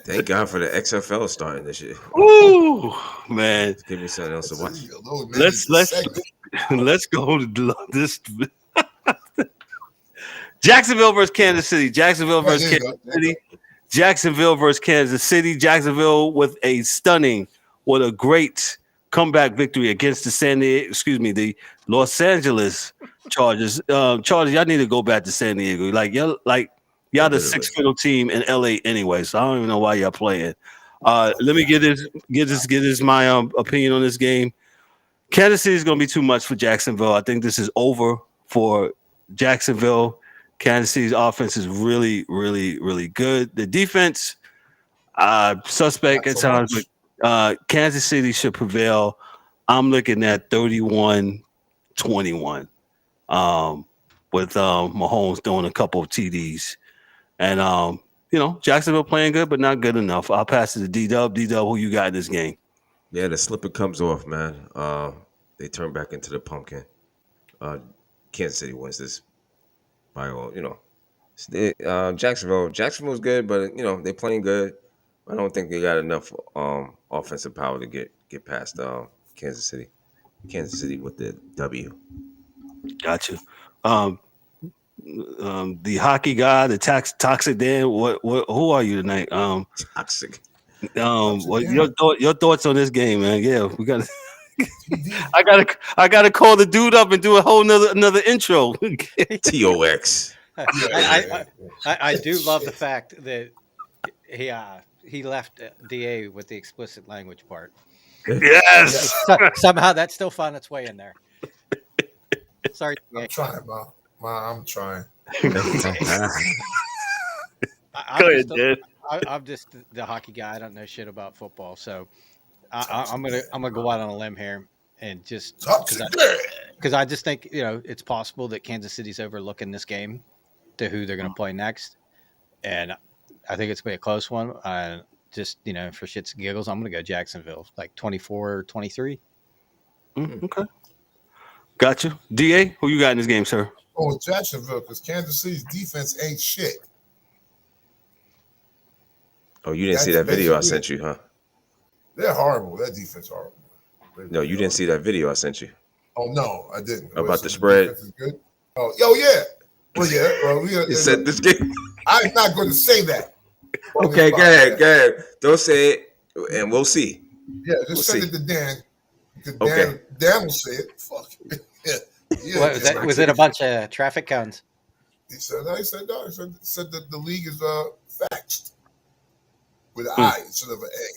Thank God for the XFL starting this year. Ooh, man. Give me something else to watch. Let's go to this. Jacksonville versus Kansas City. Jacksonville versus Kansas City. Jacksonville with a great comeback victory against the Los Angeles Chargers. Chargers, y'all need to go back to San Diego. Y'all the sixth fiddle team in LA anyway, so I don't even know why y'all playing. Let me get this my opinion on this game. Kansas City is going to be too much for Jacksonville. I think this is over for Jacksonville. Kansas City's offense is really, really, really good. The defense, suspect at times, but Kansas City should prevail. I'm looking at 31-21 with Mahomes doing a couple of TDs. And, Jacksonville playing good, but not good enough. I'll pass it to D-Dub. D-Dub, who you got in this game? Yeah, the slipper comes off, man. They turn back into the pumpkin. Kansas City wins this by all, Jacksonville's good, but, they're playing good. I don't think they got enough offensive power to get past Kansas City. Kansas City with the W. Gotcha. Um, the hockey guy, the toxic Dan. What? Who are you tonight? Toxic. What your thoughts on this game, man? Yeah, we got. TD. I gotta call the dude up and do a whole another intro. TOX. I do love the fact that he left DA with the explicit language part. Yes. Somehow that still found its way in there. Sorry, I'm trying, Mom. I'm trying. I'm just the hockey guy. I don't know shit about football, so I'm gonna go out on a limb here and just because I just think it's possible that Kansas City's overlooking this game to who they're gonna play next, and I think it's gonna be a close one. Just for shits and giggles, I'm gonna go Jacksonville, like 24-23. Okay, gotcha. DA, who you got in this game, sir? Oh, Jacksonville, because Kansas City's defense ain't shit. Oh, you didn't see that video I sent you, huh? They're horrible. That defense horrible. No, you didn't see that video I sent you. Oh no, I didn't. About the spread. Is good? Oh, yeah. Well, yeah. Well, you said this game. I'm not going to say that. Okay, go ahead. Don't say it, and we'll see. Yeah, just send it to Dan. Okay. Dan will say it. Fuck. Yeah. Was it a bunch of traffic cones? He said no. He said that the league is faxed with an I instead of an A.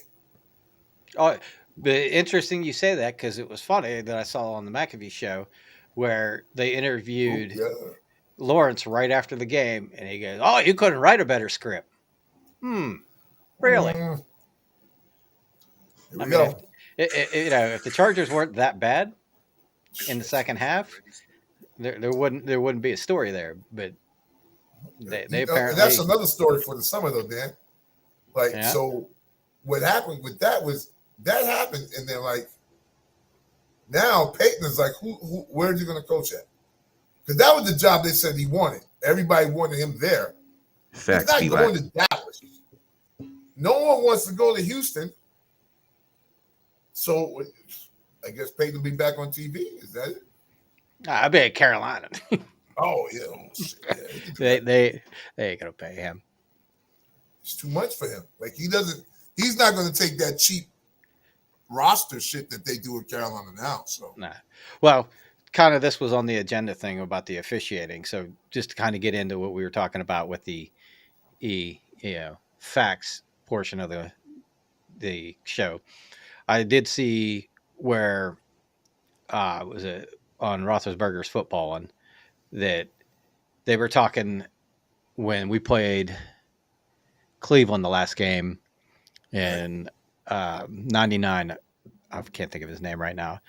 Oh, but interesting you say that because it was funny that I saw on the McAfee show where they interviewed Lawrence right after the game, and he goes, "Oh, you couldn't write a better script." Really? I mean, if the Chargers weren't that bad in the second half, there wouldn't be a story there. But they apparently that's another story for the summer though, Dan. So what happened with that was that happened, and then now Peyton is like, where's he going to coach at? Because that was the job they said he wanted. Everybody wanted him there. Facts. He's not going to Dallas. No one wants to go to Houston. So I guess Peyton will be back on TV. Is that it? I bet Carolina. Oh yeah. They ain't gonna pay him. It's too much for him. He's not going to take that cheap roster shit that they do in Carolina now. So nah. Well, kind of this was on the agenda thing about the officiating. So just to kind of get into what we were talking about with the facts portion of the show, I did see where was it on Roethlisberger's football one that they were talking when we played Cleveland the last game in 99. I can't think of his name right now,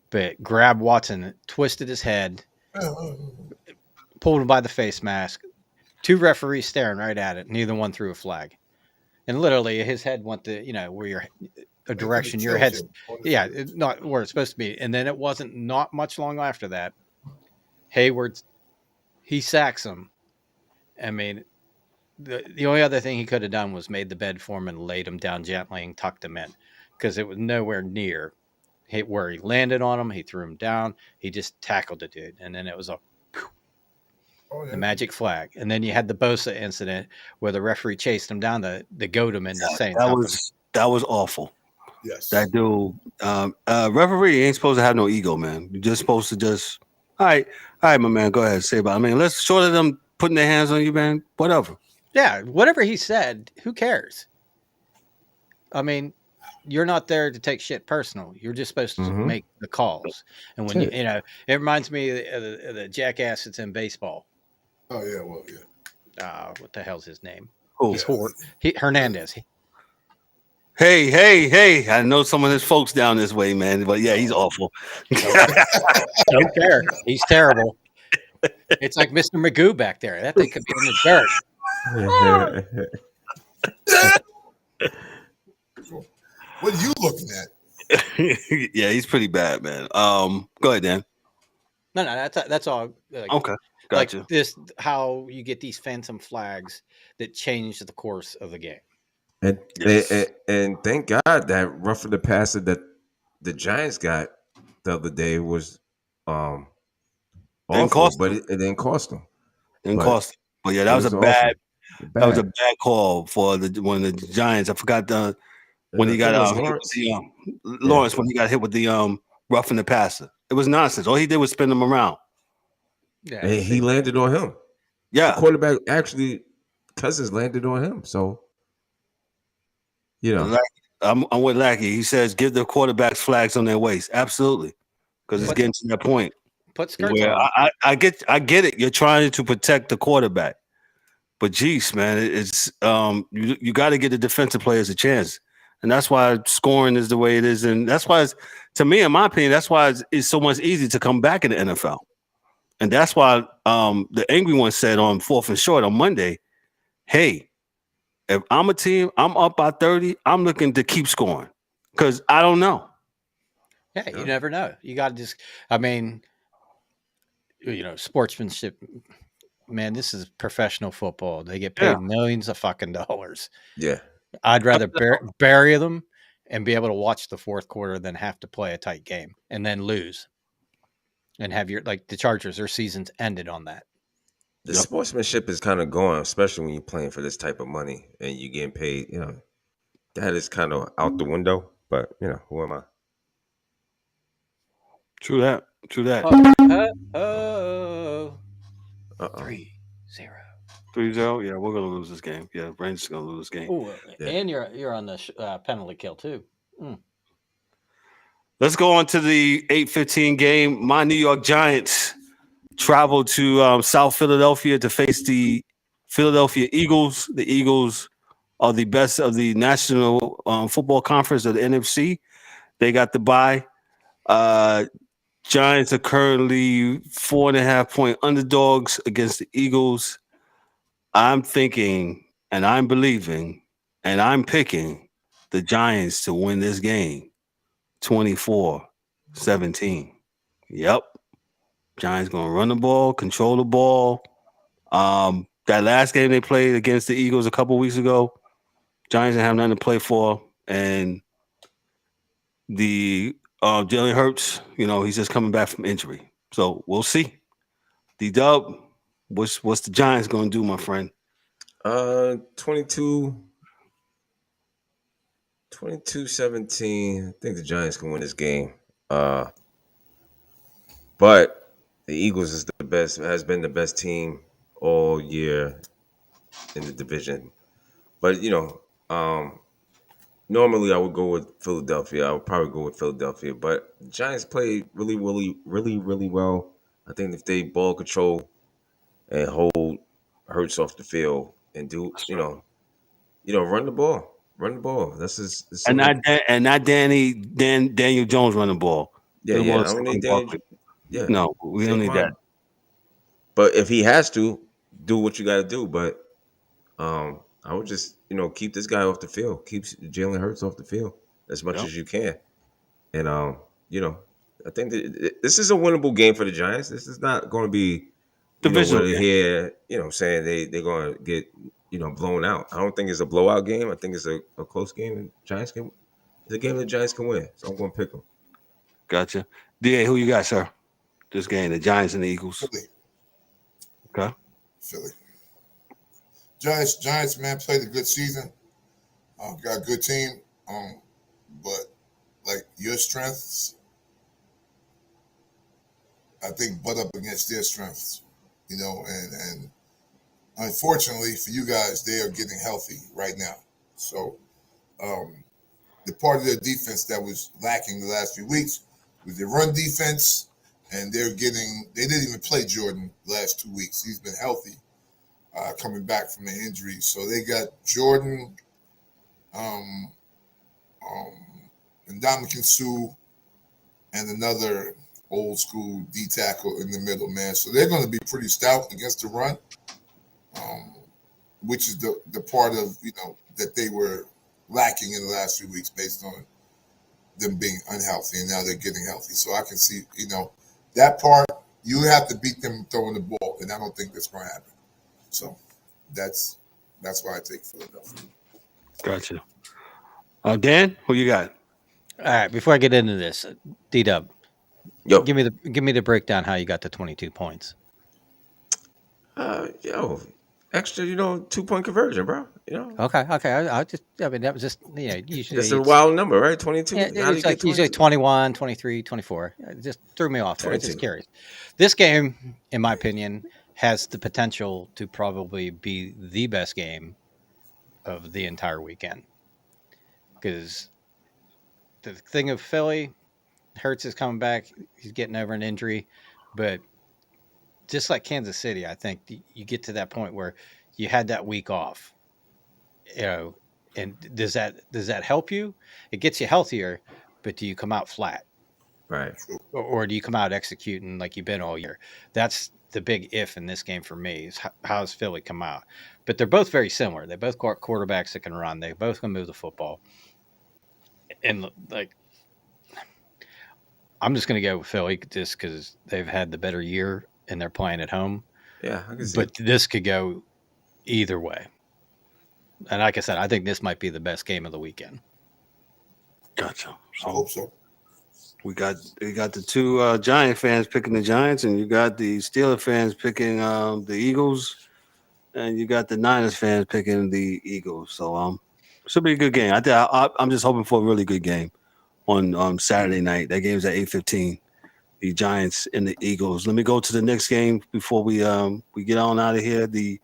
but grabbed Watson, twisted his head, pulled him by the face mask. Two referees staring right at it. Neither one threw a flag. And literally his head went to, where a direction your head's, not where it's supposed to be. And then it wasn't not much long after that. Hayward, he sacks him. I mean, the only other thing he could have done was made the bed for him and laid him down gently and tucked him in because it was nowhere near where he landed on him. He threw him down. He just tackled the dude. And then it was the magic flag. And then you had the Bosa incident where the referee chased him down the goat him into saying that was awful. Yes. That dude, referee ain't supposed to have no ego, man. You're just supposed to all right, my man, go ahead, say about it. I mean, let's short of them putting their hands on you, man, whatever. Yeah, whatever he said, who cares? I mean, you're not there to take shit personal. You're just supposed to make the calls. And when it reminds me of the jackass that's in baseball. Oh yeah, well yeah. What the hell's his name? Oh, He's Hernandez. Hey! I know some of his folks down this way, man, but yeah, he's awful. Don't care. He's terrible. It's like Mr. Magoo back there. That thing could be in the dirt. What are you looking at? Yeah, he's pretty bad, man. Go ahead, Dan. No, that's all. Okay, gotcha. Like this, how you get these phantom flags that change the course of the game. And and thank God that roughing the passer that the Giants got the other day was Didn't awful, cost but them. it didn't cost them. Didn't But cost them. But yeah, it was awful. that was a Bad. bad call for the Giants. I forgot when I he think got it was hit with Lawrence. the Yeah. Lawrence when he got hit with the roughing the passer. It was nonsense. All he did was spin him around. Yeah, And he landed on him. The Yeah. quarterback actually Cousins landed on him. So, you know. I'm with Lackey. He says give the quarterbacks flags on their waist. Absolutely. Because it's getting to that point. Put skirts Where on. I get it. You're trying to protect the quarterback. But geez, man, it's you got to give the defensive players a chance. And that's why scoring is the way it is. And that's why to me, in my opinion, that's why it's so much easier to come back in the NFL. And that's why the angry one said on 4th and Short on Monday, hey, if I'm a team, I'm up by 30, I'm looking to keep scoring. Because I don't know. Yeah, you never know. You got to just, I mean, sportsmanship. Man, this is professional football. They get paid millions of fucking dollars. Yeah. I'd rather bury them and be able to watch the fourth quarter than have to play a tight game and then lose and have the Chargers, their season's ended on that. The sportsmanship is kind of gone, especially when you're playing for this type of money and you're getting paid. That is kind of out the window. But who am I? True that. 3-0. 3-0. Yeah, we're gonna lose this game. Yeah, Rangers gonna lose this game. Ooh, and you're on the penalty kill too. Let's go on to the 8:15 game. My New York Giants travel to South Philadelphia to face the Philadelphia Eagles. The Eagles are the best of the National Football Conference of the NFC. They got the bye. Giants are currently 4.5-point underdogs against the Eagles. I'm thinking and I'm believing and I'm picking the Giants to win this game 24-17. Yep. Giants going to run the ball, control the ball. That last game they played against the Eagles a couple weeks ago, Giants didn't have nothing to play for. And the Jalen Hurts, he's just coming back from injury. So we'll see. D-Dub, what's the Giants going to do, my friend? 22-17. I think the Giants can win this game. But the Eagles has been the best team all year in the division. But normally I would go with Philadelphia. I would probably go with Philadelphia. But the Giants played really, really, really, really well. I think if they ball control and hold Hurts off the field and do run the ball. Run the ball. And not Daniel Jones running the ball. Yeah. I don't need Daniel. Yeah. No, we don't need that. But if he has to, do what you got to do. But I would just keep this guy off the field. Keep Jalen Hurts off the field as much as you can. And I think that this is a winnable game for the Giants. This is not going to be divisional here. Saying they're going to get blown out. I don't think it's a blowout game. I think it's a close game. And Giants can. It's a game the Giants can win. So I'm going to pick them. Gotcha. DA, who you got, sir? This game, the Giants and the Eagles. Philly. Okay. Philly. Giants, man, played a good season. Got a good team. But like your strengths, I think butt up against their strengths. And unfortunately for you guys, they are getting healthy right now. So the part of their defense that was lacking the last few weeks was their run defense, and they didn't even play Jordan the last 2 weeks. He's been healthy, coming back from the injury. So they got Jordan, and Ndamukong Suh, and another old school D tackle in the middle, man. So they're going to be pretty stout against the run, which is the part of that they were lacking in the last few weeks based on them being unhealthy, and now they're getting healthy. So I can see that part. You have to beat them throwing the ball, and I don't think that's going to happen. So that's why I take Philadelphia. Gotcha. Dan, who you got? All right, before I get into this, D-Dub, Yo, give me the breakdown how you got the 22 points. yo, extra, 2-point conversion, bro. Okay. I mean, that was just, usually That's a it's, wild number, right? 22. yeah, How do you it's get like usually 22? 21, 23, 24. It just threw me off there. I was just 22. curious. This game, in my opinion, has the potential to probably be the best game of the entire weekend. Because the thing of Philly, Hurts is coming back. He's getting over an injury. But just like Kansas City, I think you get to that point where you had that week off. And does that help you? It gets you healthier, but do you come out flat? Right. Or do you come out executing like you've been all year? That's the big if in this game for me is how does Philly come out? But they're both very similar. They both got quarterbacks that can run. They both can move the football. And like, I'm just going to go with Philly just because they've had the better year and they're playing at home. Yeah, I can see. But this could go either way. And like I said, I think this might be the best game of the weekend. Gotcha. I hope so. We got the two Giant fans picking the Giants, and you got the Steeler fans picking the Eagles, and you got the Niners fans picking the Eagles. So should be a good game. I'm just hoping for a really good game on Saturday night. That game's at 8:15. The Giants and the Eagles. Let me go to the next game before we get on out of here. The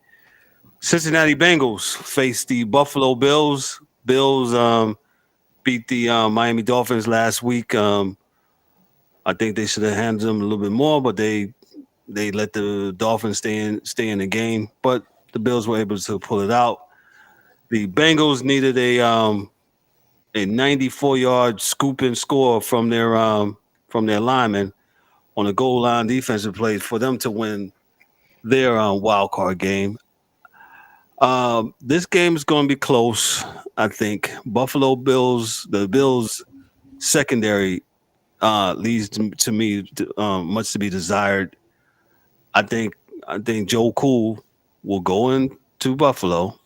Cincinnati Bengals face the Buffalo Bills. Bills beat the Miami Dolphins last week. I think they should have handled them a little bit more, but they let the Dolphins stay in the game. But the Bills were able to pull it out. The Bengals needed a 94-yard scoop and score from their lineman on a goal line defensive play for them to win their wild card game. This game is going to be close, I think. The Bills secondary leaves to me much to be desired. I think Joe Cool will go into Buffalo.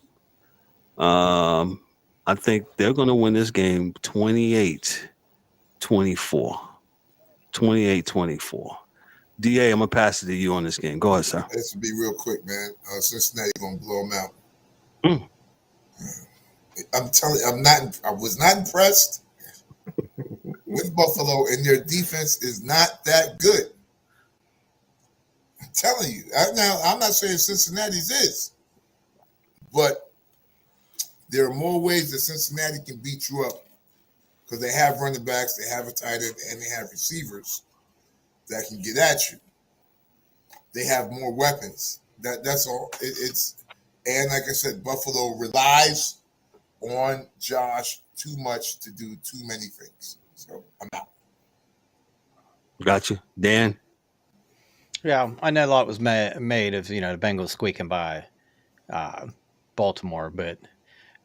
I think they're going to win this game 28-24. 28-24. DA, I'm going to pass it to you on this game. Go ahead, sir. This will be real quick, man. Cincinnati going to blow them out. I'm telling you, I was not impressed with Buffalo, and their defense is not that good. I'm telling you. I'm not saying Cincinnati's is, but there are more ways that Cincinnati can beat you up because they have running backs, they have a tight end, and they have receivers that can get at you. They have more weapons. That's all. And like I said, Buffalo relies on Josh too much to do too many things. So I'm out. Gotcha. Dan? Yeah, I know a lot was made of, the Bengals squeaking by Baltimore, but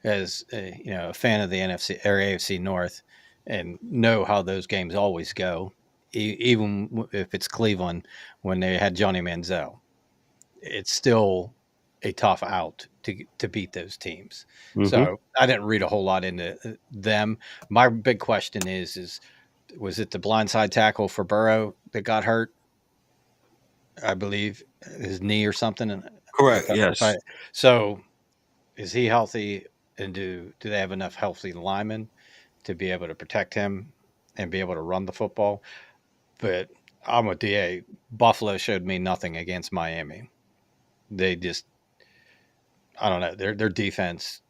as a fan of the NFC or AFC North and know how those games always go, even if it's Cleveland when they had Johnny Manziel, it's still a tough out to beat those teams. Mm-hmm. So I didn't read a whole lot into them. My big question is was it the blindside tackle for Burrow that got hurt? I believe his knee or something. Correct. Yes. Right. So is he healthy, and do they have enough healthy linemen to be able to protect him and be able to run the football? But I'm with DA. Buffalo showed me nothing against Miami. They just, I don't know. Their defense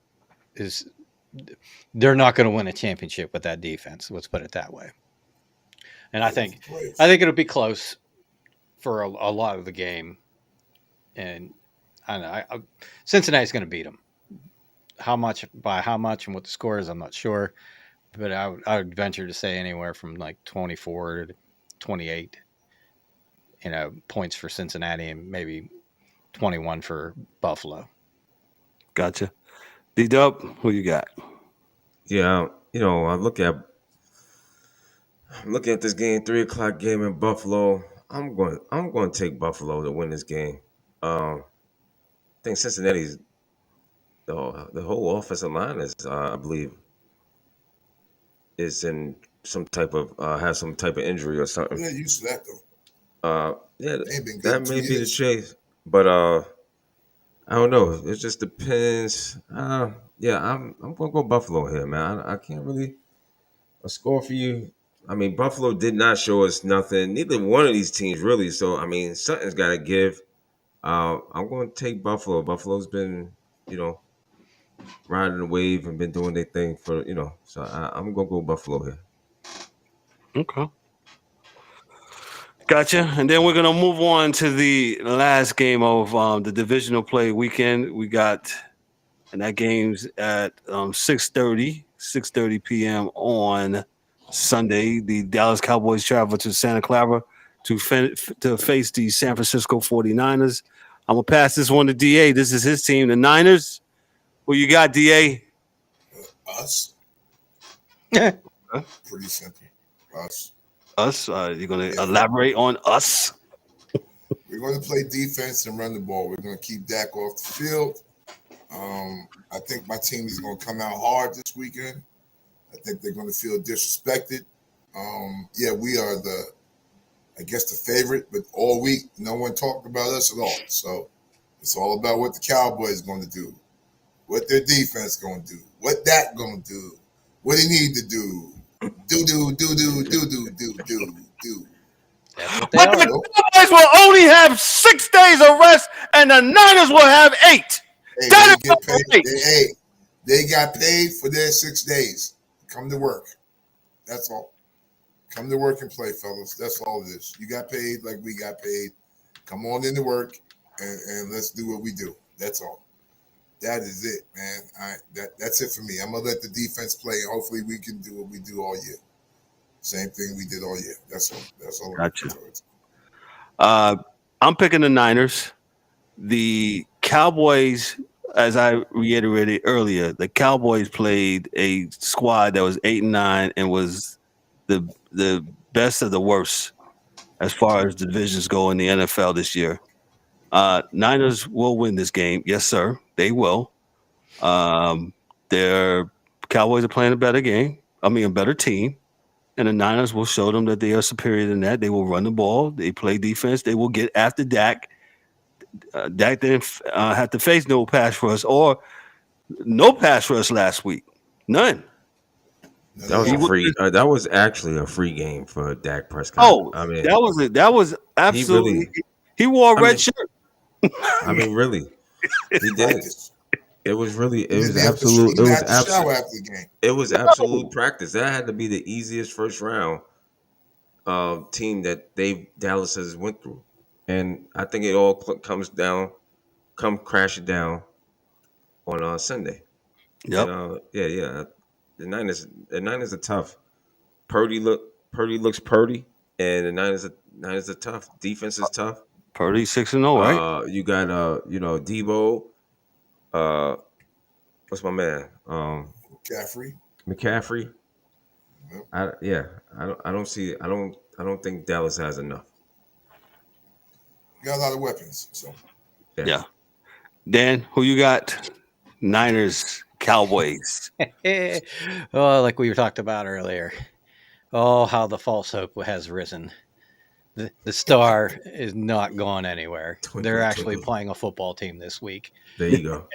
is, they're not going to win a championship with that defense. Let's put it that way. And I think it'll be close for a lot of the game. And I don't know. Cincinnati's going to beat them. By how much and what the score is, I'm not sure. But I would venture to say anywhere from like 24 to 28, points for Cincinnati and maybe 21 for Buffalo. Gotcha. D-Dub, who you got? Yeah, I'm looking at this game, 3:00 game in Buffalo. I'm going to take Buffalo to win this game. I think Cincinnati's the whole offensive line is, I believe, is in some type of has some type of injury or something. They're used to that though. Yeah, They ain't been good that in 2 may be the years. chase, but I don't know. It just depends. Yeah, I'm gonna go Buffalo here, man. I can't really a score for you. I mean, Buffalo did not show us nothing. Neither one of these teams really. So I mean, something's got to give. I'm going to take Buffalo. Buffalo's been, you know, riding the wave and been doing their thing for, you know. So I'm going to go Buffalo here. Okay. Gotcha. And then we're gonna move on to the last game of the divisional play weekend. We got, and that game's at 6:30 p.m. on Sunday. The Dallas Cowboys travel to Santa Clara to face the San Francisco 49ers. I'm gonna pass this one to DA. This is his team, the Niners. Who you got, DA? Us. Huh? Pretty simple. Us. Us? You're gonna elaborate on us? We're going to play defense and run the ball. We're going to keep Dak off the field. I think my team is going to come out hard this weekend. I think they're going to feel disrespected. Yeah, we are the favorite, but all week, no one talked about us at all. So it's all about what the Cowboys going to do, what their defense going to do, what Dak going to do, what he need to do. Do. That's what they But are. the Cowboys will only have 6 days of rest, and the Niners will have 8. Hey, That they get is paid. They got paid for their 6 days. Come to work. That's all. Come to work and play, fellas. That's all it is. You got paid like we got paid. Come on into work and let's do what we do. That's all. That is it, man. That's it for me. I'm gonna let the defense play, and hopefully we can do what we do all year. Same thing we did all year. That's all. That's all. Gotcha. I'm picking the Niners. The Cowboys, as I reiterated earlier, the Cowboys played a squad that was 8-9 and was the best of the worst as far as divisions go in the NFL this year. Niners will win this game. Yes, sir. They will. Their Cowboys are playing a better game. I mean, a better team. And the Niners will show them that they are superior than that. They will run the ball. They play defense. They will get after Dak. Dak didn't have to face no pass rush or no pass rush last week. None. That was a free. That was actually a free game for Dak Prescott. Oh, I mean, that was absolutely. He wore a red shirt. I mean, really, he did. It was really. It was absolute. It was absolute practice. That had to be the easiest first round team that Dallas has went through, and I think it all come crashing down on Sunday. Yep. And, yeah. The Niners are tough. Purdy looks Purdy, and the Niners are tough. Defense is tough. Purdy 6-0, right? You got Debo. What's my man? McCaffrey. Yep. I don't think Dallas has enough. You got a lot of weapons, so yeah. Dan, who you got? Niners, Cowboys. Oh, like we were talked about earlier. Oh, how the false hope has risen. The star is not going anywhere. They're actually playing a football team this week. There you go.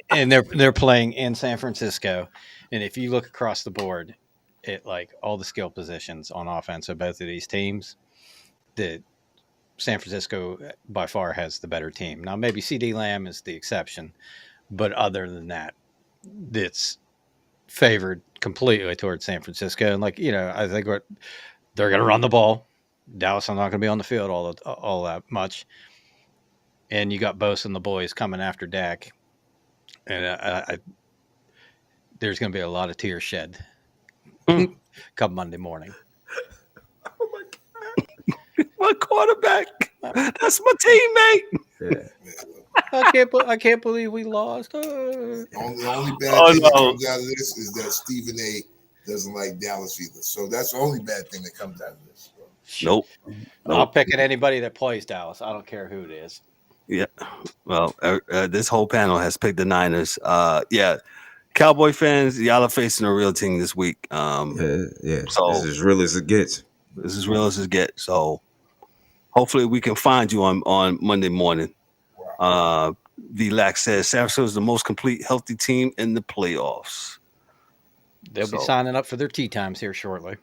and they're playing in San Francisco. And if you look across the board at like all the skill positions on offense of both of these teams, the San Francisco by far has the better team. Now maybe CD Lamb is the exception, but other than that, it's favored completely towards San Francisco. And like, I think they're going to run the ball. Dallas, I'm not going to be on the field all that much. And you got Bosa and the boys coming after Dak. And there's going to be a lot of tears shed come Monday morning. Oh my God. My quarterback. That's my teammate. Yeah. I can't believe we lost. The only bad thing that comes out of this is that Stephen A. doesn't like Dallas either. So that's the only bad thing that comes out of this. Nope. I'll pick at anybody that plays Dallas. I don't care who it is. Yeah. Well, this whole panel has picked the Niners. Yeah. Cowboy fans, y'all are facing a real team this week. Yeah. This So is as real as it gets. this is real as it gets. So hopefully we can find you on Monday morning. VLAC says San Francisco is the most complete, healthy team in the playoffs. They'll be signing up for their tea times here shortly.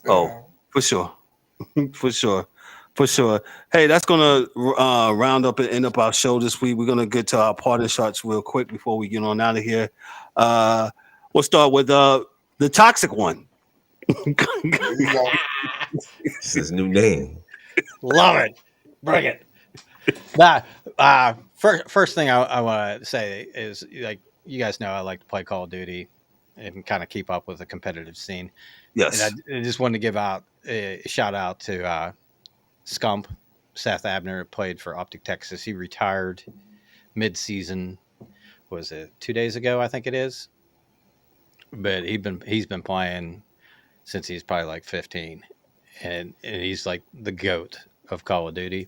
Oh, for sure. For sure. Hey, that's gonna round up and end up our show this week. We're gonna get to our parting shots real quick before we get on out of here. We'll start with the toxic one. It's his new name. Love it. Bring it. First thing I want to say is, like, you guys know I like to play Call of Duty and kind of keep up with the competitive scene. Yes. And I just wanted to give out a shout out to Scump, Seth Abner, played for Optic Texas. He retired mid-season. Was it 2 days ago? I think it is. But he's been playing since he's probably like 15, and he's like the GOAT of Call of Duty.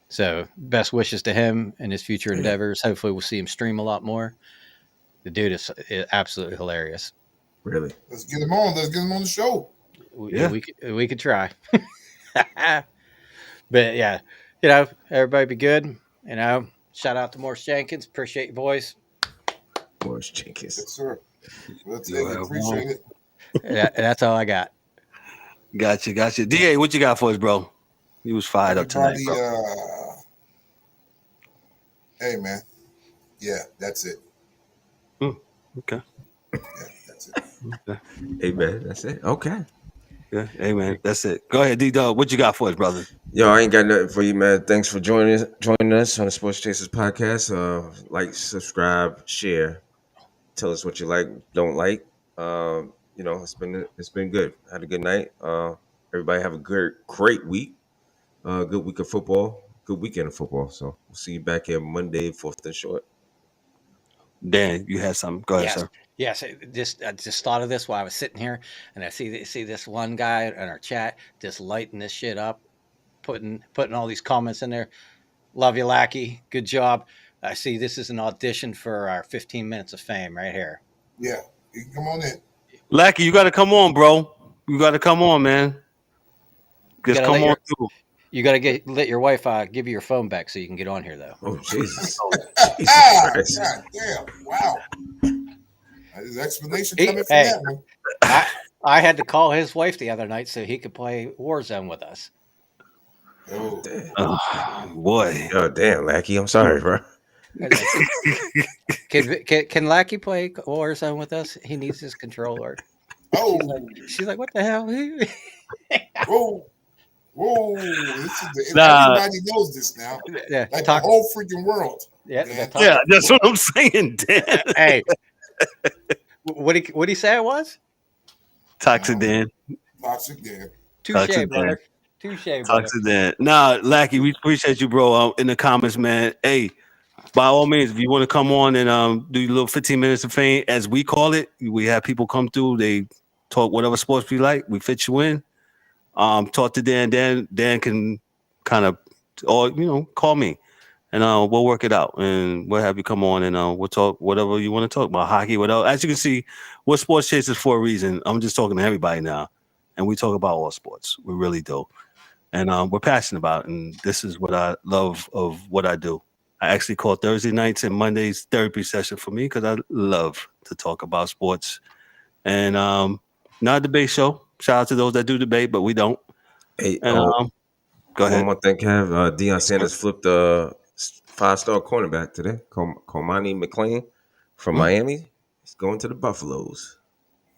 So best wishes to him and his future endeavors. Hopefully we'll see him stream a lot more. The dude is absolutely hilarious. Really? Let's get him on. Let's get him on the show. We could try. But yeah, everybody be good. Shout out to Morris Jenkins. Appreciate you, boys. Morris Jenkins. Yes, sir. Appreciate it. That's all I got. Gotcha. DA, what you got for us, bro? He was fired up tonight, bro. Hey, man. Yeah, that's it. Okay. Yeah, that's it. Okay. Hey, man, that's it. Okay. Yeah. Hey, man, that's it. Go ahead, D-Dog. What you got for us, brother? Yo, I ain't got nothing for you, man. Thanks for joining us on the Sports Chasers podcast. Like, subscribe, share. Tell us what you like, don't like. It's been good. Had a good night. Everybody have a great week. Good week of football. Good weekend of football. So we'll see you back here Monday, 4th and short. Dan, you had something. Go ahead, sir. Yes, I just thought of this while I was sitting here, and I see this one guy in our chat just lighting this shit up, putting all these comments in there. Love you, Lackey. Good job. I see this is an audition for our 15 minutes of fame right here. Yeah, you can come on in. Lackey, you got to come on, bro. You got to come on, man. Just come on through. You got to let your wife give you your phone back so you can get on here, though. Oh, Jesus. God damn. Wow. There's explanation coming from that one. I had to call his wife the other night so he could play Warzone with us. Oh, boy. Oh, damn, Lackey. I'm sorry, bro. Can Lackey play Warzone with us? He needs his controller. Oh. She's like, what the hell? Whoa. Everybody knows this now. Yeah, like the whole freaking world. Yeah, that's what I'm saying, Dan. Hey. What'd he say it was? Toxic Dan. Toxic Dan. Touche, brother. Toxic Dan. Nah, Lackey, we appreciate you, bro. In the comments, man. Hey, by all means, if you want to come on and do your little 15 minutes of fame, as we call it, we have people come through. They talk whatever sports we like. We fit you in. Talk to Dan. Dan can kind of, call me, and we'll work it out, and we'll have you come on, and we'll talk whatever you want to talk about, hockey, whatever. As you can see, we're sports chasers for a reason. I'm just talking to everybody now, and we talk about all sports. We really do, and we're passionate about it, and this is what I love of what I do. I actually call Thursday nights and Mondays therapy session for me because I love to talk about sports, and not a debate show. Shout out to those that do debate, but we don't. Hey, and, go ahead. One more thing, Kev. Deion Sanders flipped a 5-star cornerback today. Comani McLean from Miami. He's going to the Buffaloes.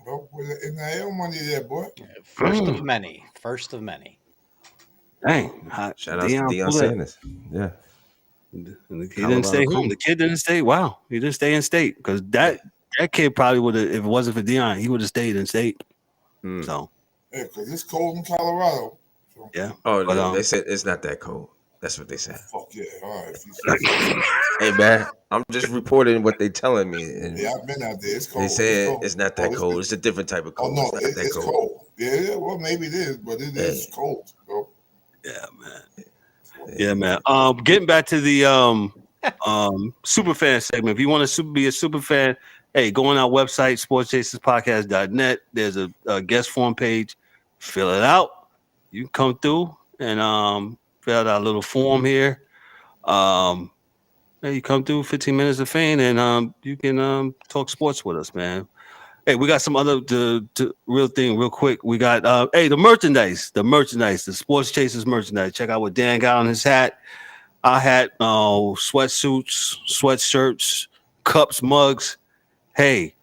Well, NIL money there, boy. First of many. Dang. Shout out to Deion Sanders. Yeah. He didn't stay home. The kid didn't stay. Wow. He didn't stay in state because that kid probably would have, if it wasn't for Deion, he would have stayed in state. So. Yeah, because it's cold in Colorado. So. Yeah. Oh, they said it's not that cold. That's what they said. Fuck yeah. All right. Hey, man, I'm just reporting what they telling me. And yeah, I've been out there. It's cold. They said it's not that cold. It's a different type of cold. Oh, no, it's cold. Yeah, well, maybe it is, but it is cold, bro. Yeah, man. Yeah, man. Getting back to the super fan segment. If you want to be a super fan, hey, go on our website, sportschaserspodcast.net. There's a guest form page. Fill it out. You can come through and fill out our little form here. Hey, you come through 15 minutes of fame and you can talk sports with us, man. Hey, we got some other real thing real quick. We got the merchandise, the Sports Chasers merchandise. Check out what Dan got on his hat. Our hat, sweatsuits, sweatshirts, cups, mugs. Hey,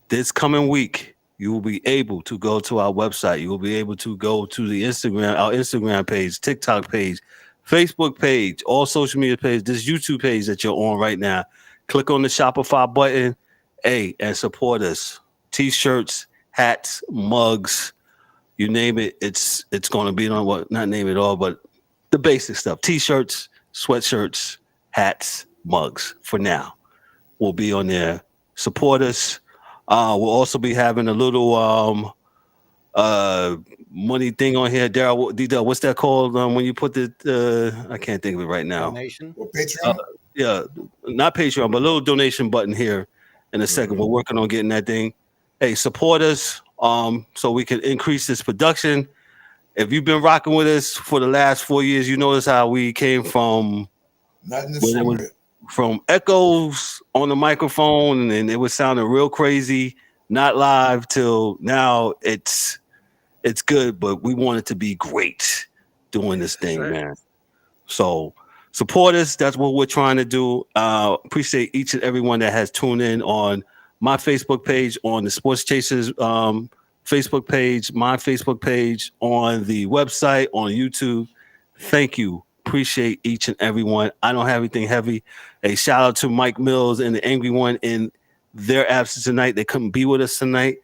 this coming week, you will be able to go to our website. You will be able to go to our Instagram page, TikTok page, Facebook page, all social media pages, this YouTube page that you're on right now. Click on the Shopify button, and support us. T-shirts, hats, mugs, you name it. It's going to be on not name it all, but the basic stuff. T-shirts, sweatshirts, hats, mugs. For now, we'll be on there. Support us. We'll also be having a little money thing on here. Daryl, what's that called? When you put the I can't think of it right now. Donation. Well, Patreon. Yeah, not Patreon, but a little donation button here in a second. We're working on getting that thing. Hey, support us so we can increase this production. If you've been rocking with us for the last 4 years, you notice how we came from from echoes on the microphone and it was sounding real crazy, not live, till now it's good, but we want it to be great doing this thing, man. So support us. That's what we're trying to do. Appreciate each and everyone that has tuned in on my Facebook page, on the Sports Chasers Facebook page, my Facebook page, on the website, on YouTube. Thank you. Appreciate each and every one. I don't have anything heavy. A shout out to Mike Mills and the Angry One in their absence tonight. They couldn't be with us tonight.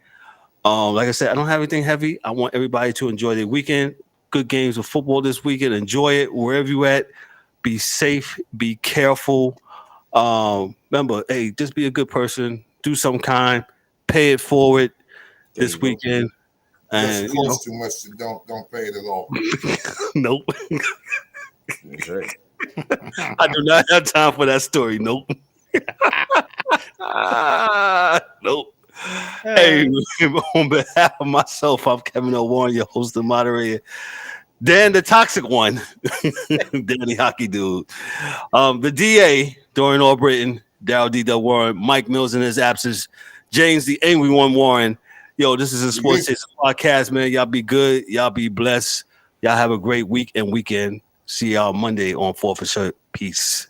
Like I said, I don't have anything heavy. I want everybody to enjoy their weekend. Good games of football this weekend. Enjoy it wherever you at. Be safe. Be careful. Remember, hey, just be a good person. Do some kind. Pay it forward this weekend. And close too much to don't pay it at all. Nope. That's right. I do not have time for that story. Nope. Nope. Hey, on behalf of myself, I'm Kevin O'Warren, your host and moderator. Dan, the toxic one, Danny Hockey Dude. The DA, Dorian Albrighton, Darryl D. Del Warren, Mike Mills in his absence, James, the Angry One Warren. Yo, this is a Sports Chasers podcast, man. Y'all be good. Y'all be blessed. Y'all have a great week and weekend. See y'all Monday on 4 for Sure. Peace.